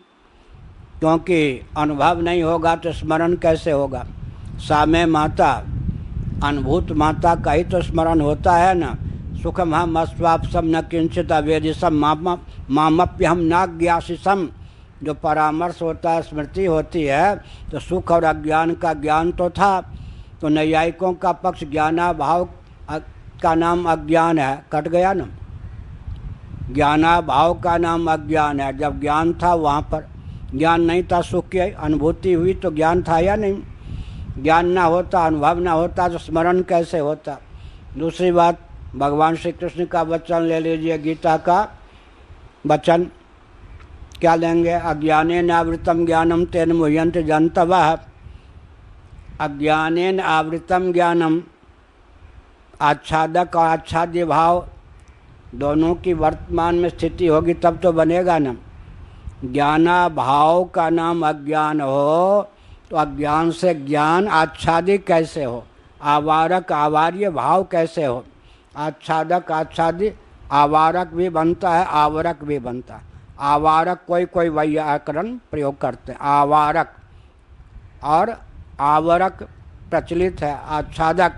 क्योंकि अनुभव नहीं होगा तो स्मरण कैसे होगा? सामे माता, अनुभूत माता का ही तो स्मरण होता है ना। सुखम हम अस्वापसम न किंचित अवेदिसम मामप्यहम नाज्ञासिसम, जो परामर्श होता है, स्मृति होती है, तो सुख और अज्ञान का ज्ञान तो था। तो नैयायिकों का पक्ष ज्ञानाभाव का नाम अज्ञान है, कट गया ना। ज्ञानाभाव का नाम अज्ञान है। जब ज्ञान था वहाँ पर ज्ञान नहीं था, सुख की अनुभूति हुई तो ज्ञान था या नहीं? ज्ञान ना होता, अनुभव ना होता तो स्मरण कैसे होता? दूसरी बात, भगवान श्री कृष्ण का वचन ले लीजिए, गीता का वचन क्या लेंगे? अज्ञानेन आवृतम ज्ञानम तेन मुह्यन्ति जन्तवः। अज्ञानेन आवृतम ज्ञानम, आच्छादक और आच्छाद्य भाव दोनों की वर्तमान में स्थिति होगी तब तो बनेगा ना। ज्ञाना भाव का नाम अज्ञान हो तो अज्ञान से ज्ञान आच्छादी कैसे हो? आवारक आवार्य भाव कैसे हो? आच्छादक आच्छादी, आवारक भी बनता है, आवरक भी बनता है। आवारक कोई व्याकरण प्रयोग करते हैं, आवारक और आवरक प्रचलित है। आच्छादक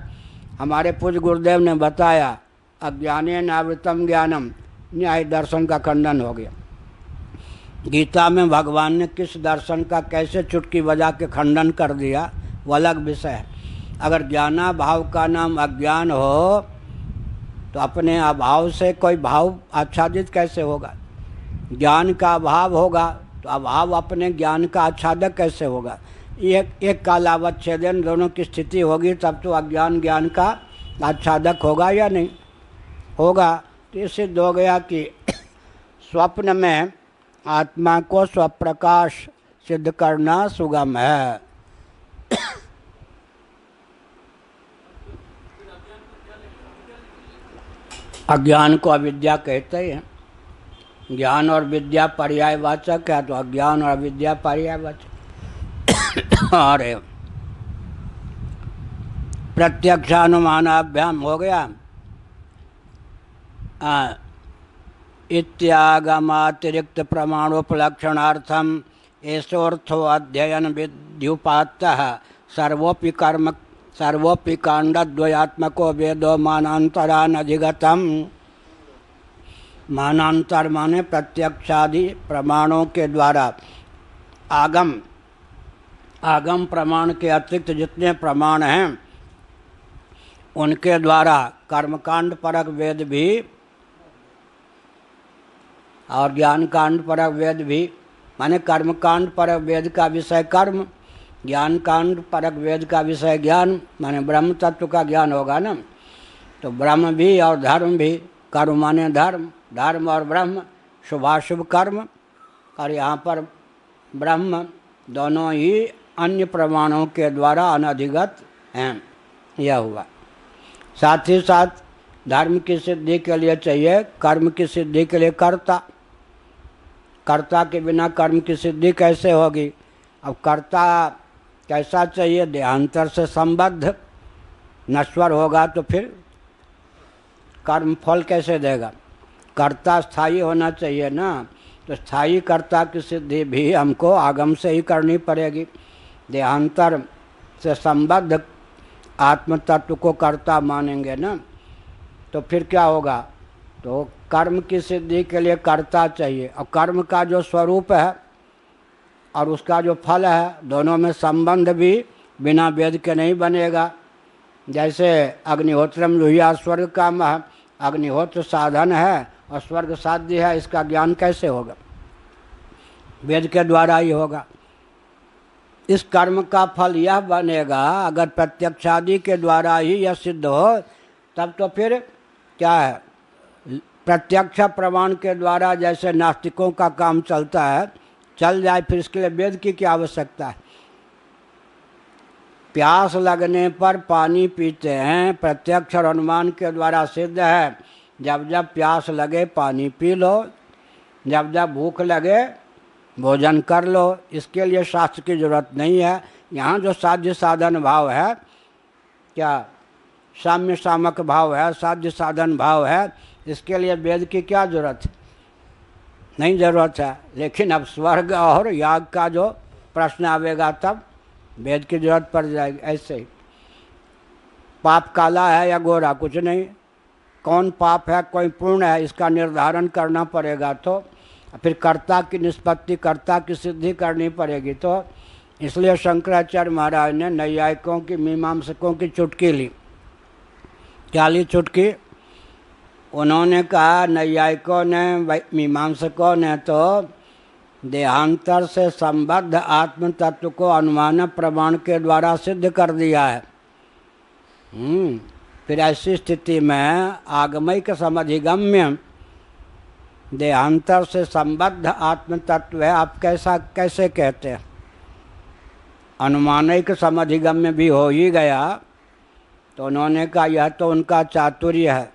हमारे पूज्य गुरुदेव ने बताया, अज्ञानेन आवृतम ज्ञानम, न्याय दर्शन का खंडन हो गया। गीता में भगवान ने किस दर्शन का कैसे चुटकी बजा के खंडन कर दिया वो अलग विषय है। अगर ज्ञानाभाव का नाम अज्ञान हो तो अपने अभाव से कोई भाव आच्छादित कैसे होगा? ज्ञान का अभाव होगा तो अभाव अपने ज्ञान का आच्छादक कैसे होगा? एक कालावच्छेदन दोनों की स्थिति होगी तब तो अज्ञान ज्ञान का आच्छादक होगा या नहीं? होगा। तो ये सिद्ध हो गया कि स्वप्न में आत्मा को स्वप्रकाश सिद्ध करना सुगम है। अज्ञान को अविद्या कहते हैं। ज्ञान और विद्या पर्यायवाचक है, तो अज्ञान और अविद्या पर्यायवाचक। अरे प्रत्यक्षानुमानाभ्याम हो गया। इत्यागमातिरिक्त प्रमाणोपलक्षणार्थम एषोर्थो अध्ययन विद्युपात्तः सर्वोपि कांडद्वयात्मको वेदो मानांतरान अधिगतम। मानांतर माने प्रत्यक्षादि प्रमाणों के द्वारा आगम प्रमाण के अतिरिक्त जितने प्रमाण हैं उनके द्वारा कर्मकांड परक वेद भी और ज्ञान कांड परक वेद भी, माने कर्मकांड परक वेद का विषय कर्म, ज्ञान कांड परक वेद का विषय ज्ञान, माने ब्रह्म तत्व का ज्ञान होगा ना। तो ब्रह्म भी और धर्म भी, कर्म माने धर्म, धर्म और ब्रह्म, शुभाशुभ कर्म, और यहाँ पर ब्रह्म दोनों ही अन्य प्रमाणों के द्वारा अनधिगत हैं। यह हुआ। साथ ही साथ धर्म की सिद्धि के लिए चाहिए कर्म की सिद्धि के लिए कर्ता। कर्ता के बिना कर्म की सिद्धि कैसे होगी? अब कर्ता कैसा चाहिए? देहांतर से संबद्ध। नश्वर होगा तो फिर कर्म फल कैसे देगा? कर्ता स्थायी होना चाहिए ना। तो स्थायी कर्ता की सिद्धि भी हमको आगम से ही करनी पड़ेगी। देहांतर से संबद्ध आत्म तत्व को कर्ता मानेंगे ना, तो फिर क्या होगा? तो कर्म की सिद्धि के लिए कर्ता चाहिए, और कर्म का जो स्वरूप है और उसका जो फल है, दोनों में संबंध भी बिना वेद के नहीं बनेगा। जैसे अग्निहोत्रम जुहिया स्वर्ग काम है, अग्निहोत्र साधन है और स्वर्ग साध्य है, इसका ज्ञान कैसे होगा? वेद के द्वारा ही होगा। इस कर्म का फल यह बनेगा अगर प्रत्यक्षादि के द्वारा ही यह सिद्ध हो, तब तो फिर क्या है? प्रत्यक्ष प्रमाण के द्वारा जैसे नास्तिकों का काम चलता है, चल जाए, फिर इसके लिए वेद की क्या आवश्यकता है? प्यास लगने पर पानी पीते हैं, प्रत्यक्ष और अनुमान के द्वारा सिद्ध है। जब जब प्यास लगे पानी पी लो, जब जब भूख लगे भोजन कर लो। इसके लिए शास्त्र की जरूरत नहीं है। यहाँ जो साध्य साधन भाव है, क्या साम्य सामक भाव है, साध्य साधन भाव है, इसके लिए वेद की क्या जरूरत है? नहीं जरूरत है। लेकिन अब स्वर्ग और याग का जो प्रश्न आवेगा तब वेद की जरूरत पड़ जाएगी। ऐसे ही पाप काला है या गोरा, कुछ नहीं। कौन पाप है कोई पुण्य है, इसका निर्धारण करना पड़ेगा। तो फिर कर्ता की निष्पत्ति, कर्ता की सिद्धि करनी पड़ेगी। तो इसलिए शंकराचार्य महाराज ने नैयायिकों की, मीमांसकों की चुटकी ली। क्या ली चुटकी? उन्होंने कहा, नैयायिकों ने, मीमांसकों ने तो देहांतर से संबद्ध आत्म तत्व को अनुमान प्रमाण के द्वारा सिद्ध कर दिया है। फिर ऐसी स्थिति में आगमिक समधिगम्य देहांतर से संबद्ध आत्म तत्व है, आप कैसे कहते हैं? अनुमानिक समधिगम्य भी हो ही गया। तो उन्होंने कहा यह तो उनका चातुर्य है।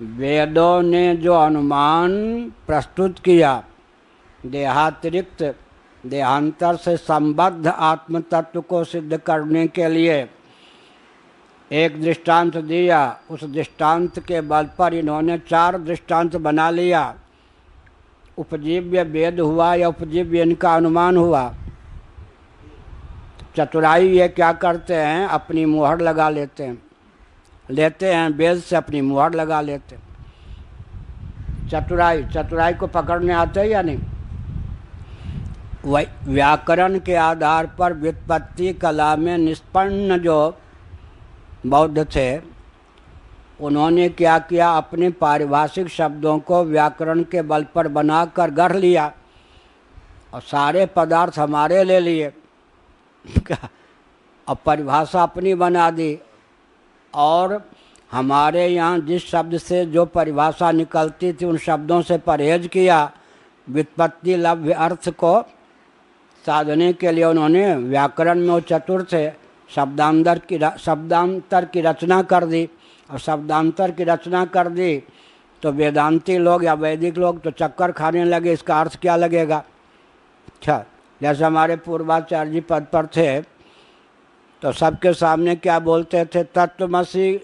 वेदों ने जो अनुमान प्रस्तुत किया देहातिरिक्त देहांतर से संबद्ध आत्म तत्व को सिद्ध करने के लिए, एक दृष्टांत दिया। उस दृष्टांत के बल पर इन्होंने 4 दृष्टांत बना लिया। उपजीव्य वेद हुआ या उपजीव्य इनका अनुमान हुआ। चतुराई ये क्या करते हैं? अपनी मुहर लगा लेते हैं वेद से अपनी मुहर लगा लेते हैं। चतुराई को पकड़ने आते हैं या नहीं? व्याकरण के आधार पर व्युत्पत्ति कला में निष्पन्न जो बौद्ध थे, उन्होंने क्या किया? अपने पारिभाषिक शब्दों को व्याकरण के बल पर बनाकर गढ़ लिया और सारे पदार्थ हमारे ले लिए। अब परिभाषा अपनी बना दी, और हमारे यहाँ जिस शब्द से जो परिभाषा निकलती थी उन शब्दों से परहेज किया। व्युत्पत्ति लभ्य अर्थ को साधने के लिए उन्होंने व्याकरण में वो चतुर थे, शब्दांतर की रचना कर दी। और शब्दांतर की रचना कर दी तो वेदांती लोग या वैदिक लोग तो चक्कर खाने लगे, इसका अर्थ क्या लगेगा? अच्छा, जैसे हमारे पूर्वाचार्य जी पद पर थे तो सबके सामने क्या बोलते थे? तत्वमसी,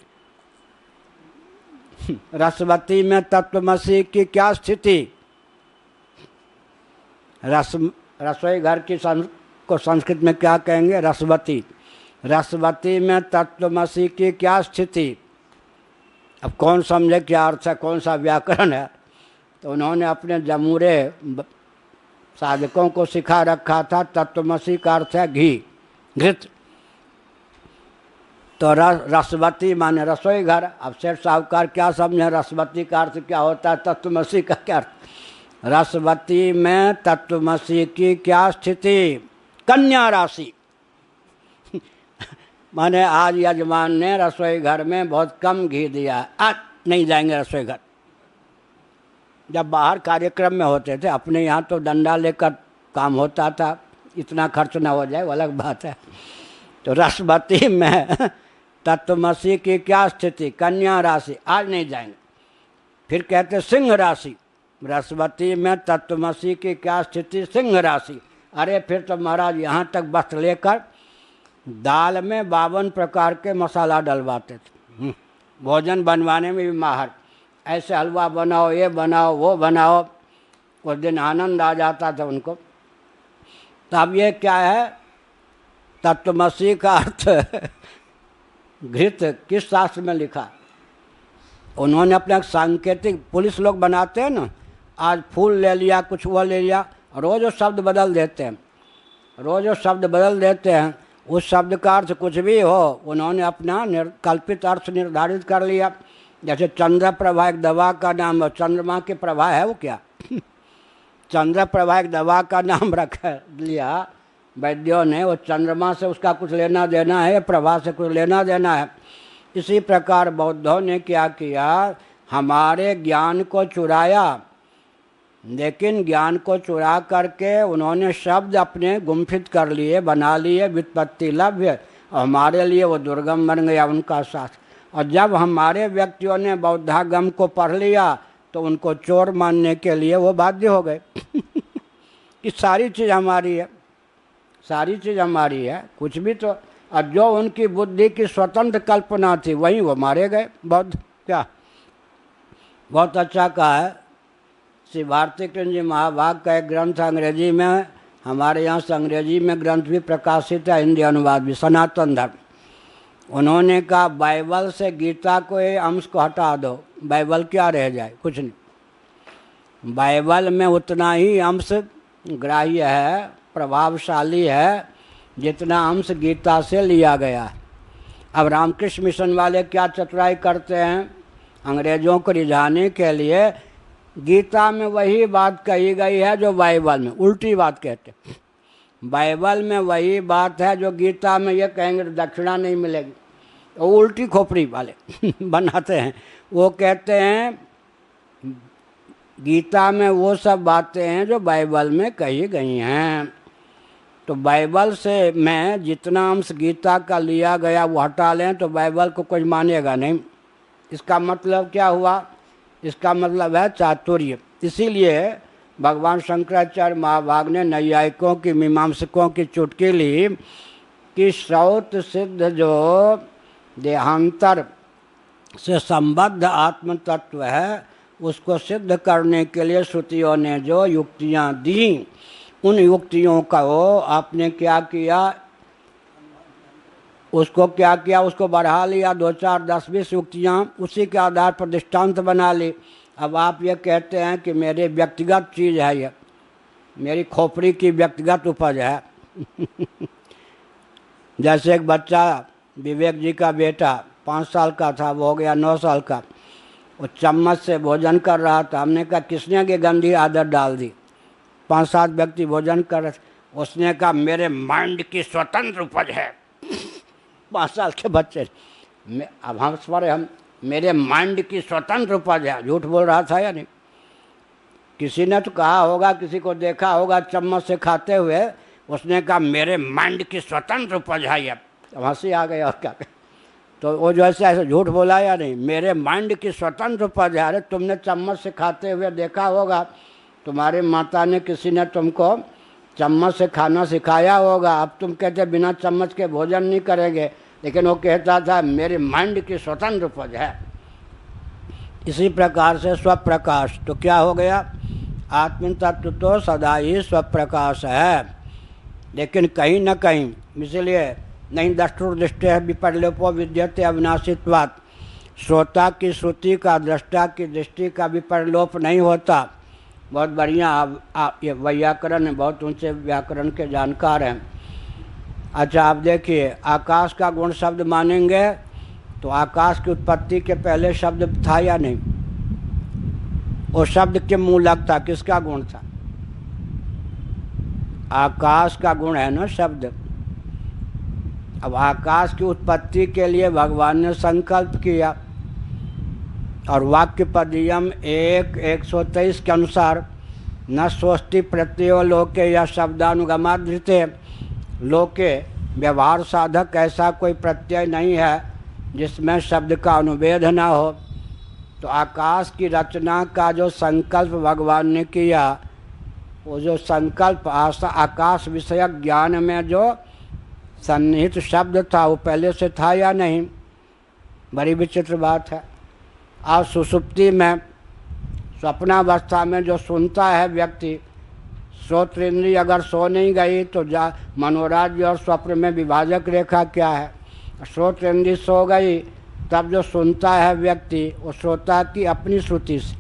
रसवती में तत्वमसी की क्या स्थिति? रसोई घर की को संस्कृत में क्या कहेंगे? रसवती। रसवती में तत्वमसी की क्या स्थिति? अब कौन समझे क्या अर्थ है, कौन सा व्याकरण है? तो उन्होंने अपने जमूरे साधकों को सिखा रखा था, तत्वमसी का अर्थ है घी, घृत। तो रसवती माने रसोई घर। अब सेठ साहूकार क्या समझे रसवती का अर्थ क्या होता है, तत्वमसी का क्या अर्थ? रसवती में तत्वमसी की क्या स्थिति? कन्या राशि। माने आज यजमान ने रसोई घर में बहुत कम घी दिया, आज नहीं जाएंगे रसोई घर। जब बाहर कार्यक्रम में होते थे, अपने यहाँ तो डंडा लेकर काम होता था, इतना खर्च ना हो जाए वो अलग बात है। तो रसवती में तत्वमसी की क्या स्थिति, कन्या राशि, आज नहीं जाएंगे। फिर कहते सिंह राशि, रसवती में तत्वमसी की क्या स्थिति, सिंह राशि। अरे फिर तो महाराज यहाँ तक वस्त्र लेकर दाल में 52 प्रकार के मसाला डलवाते थे, भोजन बनवाने में भी माहर। ऐसे हलवा बनाओ, ये बनाओ, वो बनाओ, उस दिन आनंद आ जाता था उनको। तो अब ये क्या है, तत्वमसी का अर्थ घृत किस शास्त्र में लिखा? उन्होंने अपना सांकेतिक, पुलिस लोग बनाते हैं ना, आज फूल ले लिया, कुछ वो ले लिया, रोज़ वो शब्द बदल देते हैं, रोज़ वो शब्द बदल देते हैं। उस शब्द का अर्थ कुछ भी हो, उन्होंने अपना कल्पित अर्थ निर्धारित कर लिया। जैसे चंद्र प्रभा एक दवा का नाम है, चंद्रमा की प्रभा है वो क्या? चंद्र प्रभा एक दवा का नाम रख लिया वैद्यों ने, वो चंद्रमा से उसका कुछ लेना देना है, प्रभा से कुछ लेना देना है। इसी प्रकार बौद्धों ने क्या किया, हमारे ज्ञान को चुराया, लेकिन ज्ञान को चुरा करके उन्होंने शब्द अपने गुम्फित कर लिए, बना लिए, व्युत्पत्ति लभ्य, और हमारे लिए वो दुर्गम बन गया उनका शास्त्र। और जब हमारे व्यक्तियों ने बौद्धागम को पढ़ लिया तो उनको चोर मानने के लिए वो बाध्य हो गए कि सारी चीज़ हमारी है, सारी चीज़ हमारी है, कुछ भी तो। और जो उनकी बुद्धि की स्वतंत्र कल्पना थी वहीं वो मारे गए बौद्ध। क्या बहुत अच्छा कहा है श्री भारती कृष्ण जी महाभाग का एक ग्रंथ अंग्रेजी में, हमारे यहाँ से अंग्रेजी में ग्रंथ भी प्रकाशित है, हिंदी अनुवाद भी, सनातन धर्म। उन्होंने कहा बाइबल से गीता को ये अंश को हटा दो, बाइबल क्या रह जाए, कुछ नहीं। बाइबल में उतना ही अंश ग्राह्य है, प्रभावशाली है, जितना अंश गीता से लिया गया है। अब रामकृष्ण मिशन वाले क्या चतुराई करते हैं, अंग्रेजों को रिझाने के लिए गीता में वही बात कही गई है जो बाइबल में, उल्टी बात कहते हैं। बाइबल में वही बात है जो गीता में ये कहेंगे दक्षिणा नहीं मिलेगी, वो उल्टी खोपड़ी वाले बनाते हैं। वो कहते हैं गीता में वो सब बातें हैं जो बाइबल में कही गई हैं। तो बाइबल से मैं जितना अंश गीता का लिया गया वो हटा लें तो बाइबल को कोई मानेगा नहीं। इसका मतलब क्या हुआ, इसका मतलब है चातुर्य। इसीलिए भगवान शंकराचार्य महाभाग ने नैयायिकों की, मीमांसकों की चुटकी ली कि श्रौत सिद्ध जो देहांतर से संबद्ध आत्म तत्व है उसको सिद्ध करने के लिए श्रुतियों ने जो युक्तियाँ दी, उन युक्तियों का वो आपने क्या किया, उसको क्या किया, उसको बढ़ा लिया, 2, 4, 10, 20 युक्तियाँ, उसी के आधार पर दृष्टांत बना ली। अब आप ये कहते हैं कि मेरे व्यक्तिगत चीज़ है, ये मेरी खोपड़ी की व्यक्तिगत उपज है जैसे एक बच्चा, विवेक जी का बेटा 5 साल का था, वो हो गया 9 साल का, वो चम्मच से भोजन कर रहा था। हमने कहा किसने की गंदी आदत डाल दी, 5-7 व्यक्ति भोजन कर रहे, उसने कहा मेरे माइंड की स्वतंत्र उपज है। 5 साल के बच्चे, अब हम पर हम मेरे माइंड की स्वतंत्र उपज है, झूठ बोल रहा था या नहीं? किसी ने तो कहा होगा, किसी को देखा होगा चम्मच से खाते हुए, उसने कहा मेरे माइंड की स्वतंत्र उपज है, ये हंसी आ गई और क्या। तो वो जो ऐसे झूठ बोला या नहीं, मेरे माइंड की स्वतंत्र उपज है। अरे तुमने चम्मच से खाते हुए देखा होगा, तुम्हारे माता ने, किसी ने तुमको चम्मच से खाना सिखाया होगा। अब तुम कहते बिना चम्मच के भोजन नहीं करेंगे, लेकिन वो कहता था मेरे माइंड की स्वतंत्र उपज है। इसी प्रकार से स्वप्रकाश, तो क्या हो गया, आत्म तत्व तो सदा ही स्वप्रकाश है, लेकिन कहीं न कहीं, इसलिए नहीं दृष्टुर्दृष्टि विपर्लोपो विद्यते अविनाशित्वात्, श्रोता की श्रुति का, दृष्टा की दृष्टि का विपर्लोप नहीं होता। बहुत बढ़िया, आप ये व्याकरण है, बहुत ऊंचे व्याकरण के जानकार हैं। अच्छा आप देखिए, आकाश का गुण शब्द मानेंगे तो आकाश की उत्पत्ति के पहले शब्द था या नहीं? वो शब्द के मूलक था, किसका गुण था? आकाश का गुण है ना शब्द। अब आकाश की उत्पत्ति के लिए भगवान ने संकल्प किया, और वाक्य पदयम 1:123 के अनुसार न स्वस्ति प्रत्ययो लोके या शब्दानुगमाधृते लोके व्यवहार साधक ऐसा कोई प्रत्यय नहीं है जिसमें शब्द का अनुवेद न हो। तो आकाश की रचना का जो संकल्प भगवान ने किया, वो जो संकल्प आकाश विषयक ज्ञान में जो सन्निहित शब्द था वो पहले से था या नहीं? बड़ी विचित्र बात है। आज सुषुप्ति में स्वप्नावस्था में जो सुनता है व्यक्ति, श्रोत्रेंद्रिय अगर सो नहीं गई तो मनोराज्य और स्वप्न में विभाजक रेखा क्या है? श्रोत्रेंद्रिय सो गई तब जो सुनता है व्यक्ति वो श्रोता की अपनी श्रुति से,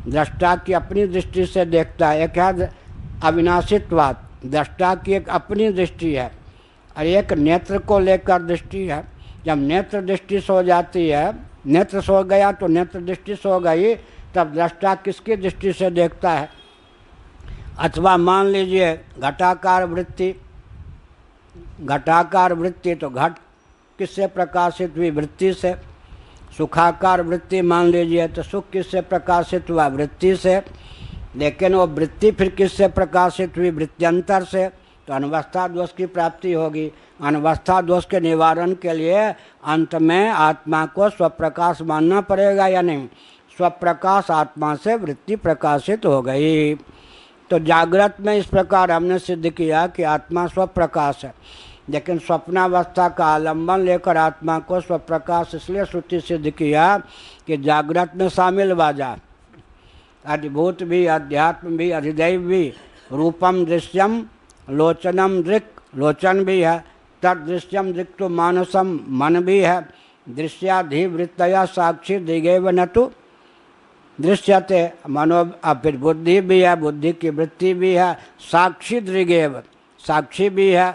दृष्टा की अपनी दृष्टि से देखता है। एक है अविनाशित्वाद, दृष्टा की एक अपनी दृष्टि है और एक नेत्र को लेकर दृष्टि है। जब नेत्र दृष्टि सो जाती है, नेत्र सो गया तो नेत्र दृष्टि सो गई, तब दृष्टा किसकी दृष्टि से देखता है? अथवा मान लीजिए घटाकार वृत्ति, घटाकार वृत्ति तो घट किससे प्रकाशित हुई? वृत्ति से। सुखाकार वृत्ति मान लीजिए तो सुख किससे प्रकाशित हुआ? वृत्ति से। लेकिन वो वृत्ति फिर किससे प्रकाशित हुई? वृत्त्यंतर से। तो अनवस्था दोष की प्राप्ति होगी। अनवस्था दोष के निवारण के लिए अंत में आत्मा को स्वप्रकाश मानना पड़ेगा या नहीं? स्वप्रकाश आत्मा से वृत्ति प्रकाशित हो गई। तो जागृत में इस प्रकार हमने सिद्ध किया कि आत्मा स्वप्रकाश है, लेकिन स्वप्नावस्था का आलंबन लेकर आत्मा को स्वप्रकाश इसलिए श्रुति सिद्ध किया कि जागृत में शामिल बाजा, अधिभूत भी, अध्यात्म भी, अधिदैव भी, रूपम दृश्यम लोचनम दृक्, लोचन भी है, तदृश्यम दृक् तो मानसम मन भी है, दृश्याधिवृत्तया साक्षी दिगेव न तो दृश्यते मनो, फिर बुद्धि भी है, बुद्धि की वृत्ति भी है, साक्षी दृगेव, साक्षी भी है।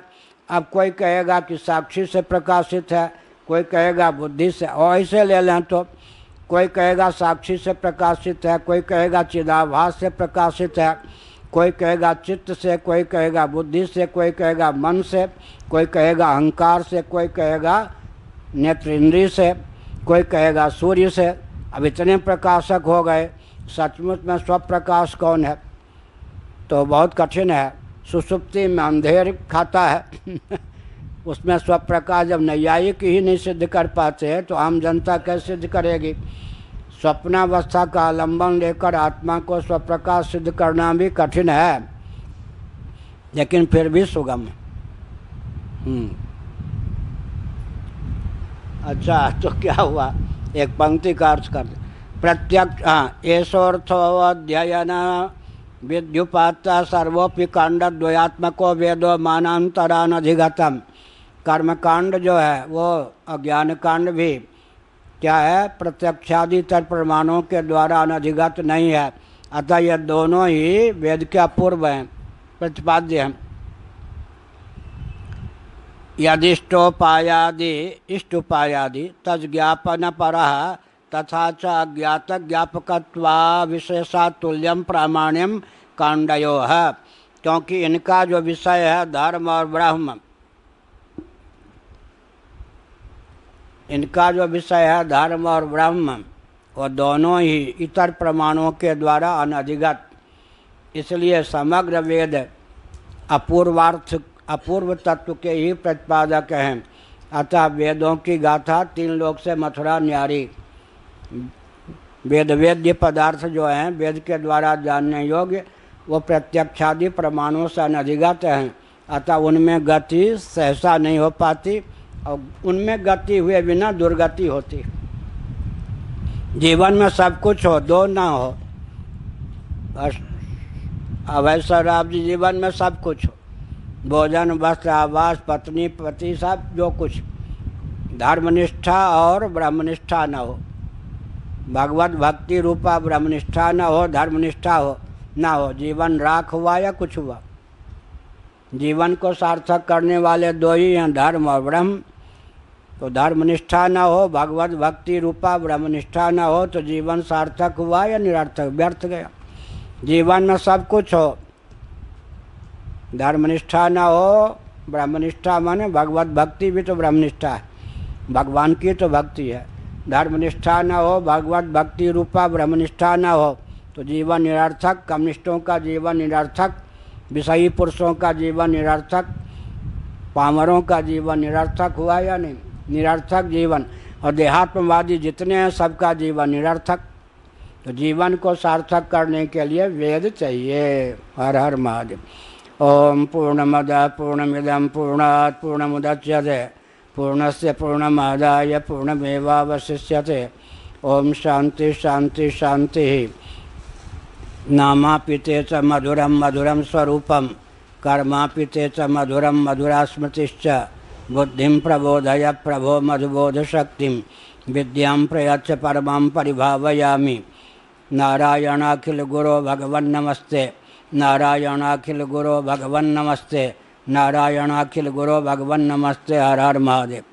अब कोई कहेगा कि साक्षी से प्रकाशित है, कोई कहेगा बुद्धि से, और ऐसे ले लें तो कोई कहेगा साक्षी से प्रकाशित है, कोई कहेगा चिदाभास से प्रकाशित है, कोई कहेगा चित्त से, कोई कहेगा बुद्धि से, कोई कहेगा मन से, कोई कहेगा अहंकार से, कोई कहेगा नेत्र इंद्रिय से, कोई कहेगा सूर्य से। अब इतने प्रकाशक हो गए, सचमुच में स्वप्रकाश कौन है? तो बहुत कठिन है। सुषुप्ति में अंधेर खाता है उसमें स्वप्रकाश जब नैयायिक ही नहीं सिद्ध कर पाते हैं तो आम जनता कैसे सिद्ध करेगी? स्वप्नावस्था का आलंबन लेकर आत्मा को स्वप्रकाश सिद्ध करना भी कठिन है, लेकिन फिर भी सुगम। अच्छा, तो क्या हुआ? एक पंक्ति का अर्थ कर दे। प्रत्यक्ष, हाँ, एषोऽर्थोऽध्ययन विद्युपाता सर्वोपि कांडद्वयात्मको वेदो मानांतरानधिगतम। कर्मकांड जो है वो अज्ञान कांड भी क्या है? प्रत्यक्षादितर प्रमाणों के द्वारा अनधिगत नहीं है। अतः ये दोनों ही वेद के अपूर्व हैं, प्रतिपाद्य हैं। यदिष्टोपायादि इष्टोपायादि तज्ज्ञापन परः तथा च अज्ञात ज्ञापकत्वा विशेषा तुल्यम प्रामाण्यम कांडयोः। क्योंकि इनका जो विषय है धर्म और ब्रह्म, इनका जो विषय है धर्म और ब्रह्म, वो दोनों ही इतर प्रमाणों के द्वारा अनधिगत, इसलिए समग्र वेद अपूर्वार्थ, अपूर्व तत्व के ही प्रतिपादक हैं। अतः वेदों की गाथा 3 लोक से मथुरा न्यारी। वेद वेद्य पदार्थ जो हैं वेद के द्वारा जानने योग्य, वो प्रत्यक्षादि प्रमाणों से अनधिगत हैं। अतः उनमें गति सहसा नहीं हो पाती और उनमें गति हुए बिना दुर्गति होती। जीवन में सब कुछ हो, दो ना हो। अभय शराब जी, जीवन में सब कुछ हो, भोजन वस्त्र आवास पत्नी पति सब जो कुछ, धर्मनिष्ठा और ब्रह्मनिष्ठा न हो, भगवत भक्ति रूपा ब्रह्मनिष्ठा न हो, धर्मनिष्ठा हो ना हो, जीवन राख हुआ या कुछ हुआ। जीवन को सार्थक करने वाले दो ही हैं, धर्म और ब्रह्म। तो धर्मनिष्ठा न हो, भगवत भक्ति रूपा ब्रह्मनिष्ठा न हो तो जीवन सार्थक हुआ या निरर्थक, व्यर्थ गया। जीवन में सब कुछ हो, धर्मनिष्ठा न हो, ब्रह्मनिष्ठा माने भगवत भक्ति भी तो ब्रह्मनिष्ठा है, भगवान की तो भक्ति है। धर्मनिष्ठा न हो, भगवत भक्ति रूपा ब्रह्मनिष्ठा न हो तो जीवन निरर्थक, कम्युनिस्टों का जीवन निरर्थक, विषयी पुरुषों का जीवन निरर्थक, पामरों का जीवन निरर्थक हुआ या नहीं? निरर्थक जीवन। और देहात्मवादी जितने हैं सबका जीवन निरर्थक। तो जीवन को सार्थक करने के लिए वेद चाहिए। हर हर महादेव। ओम पूर्णमद पूर्णमिदं पूर्णात् पूर्णमुदच्यते पूर्णस्य पूर्णमादाय पूर्णमेवावशिष्यते। ओम शांति शांति शांति। नामापिते च मधुरम मधुरम स्वरूपम कर्मापिते च मधुरम मधुरा स्मृतिश्च। बुद्धिं प्रबोधय प्रभो मधुबोध शक्तिं विद्यां प्रयच्छ परमां परिभावयामि। नारायणाखिल गुरो भगवन् नमस्ते, नारायणाखिल गुरो भगवन् नमस्ते, नारायणाखिल गुरो भगवन् नमस्ते। हर हर महादेव।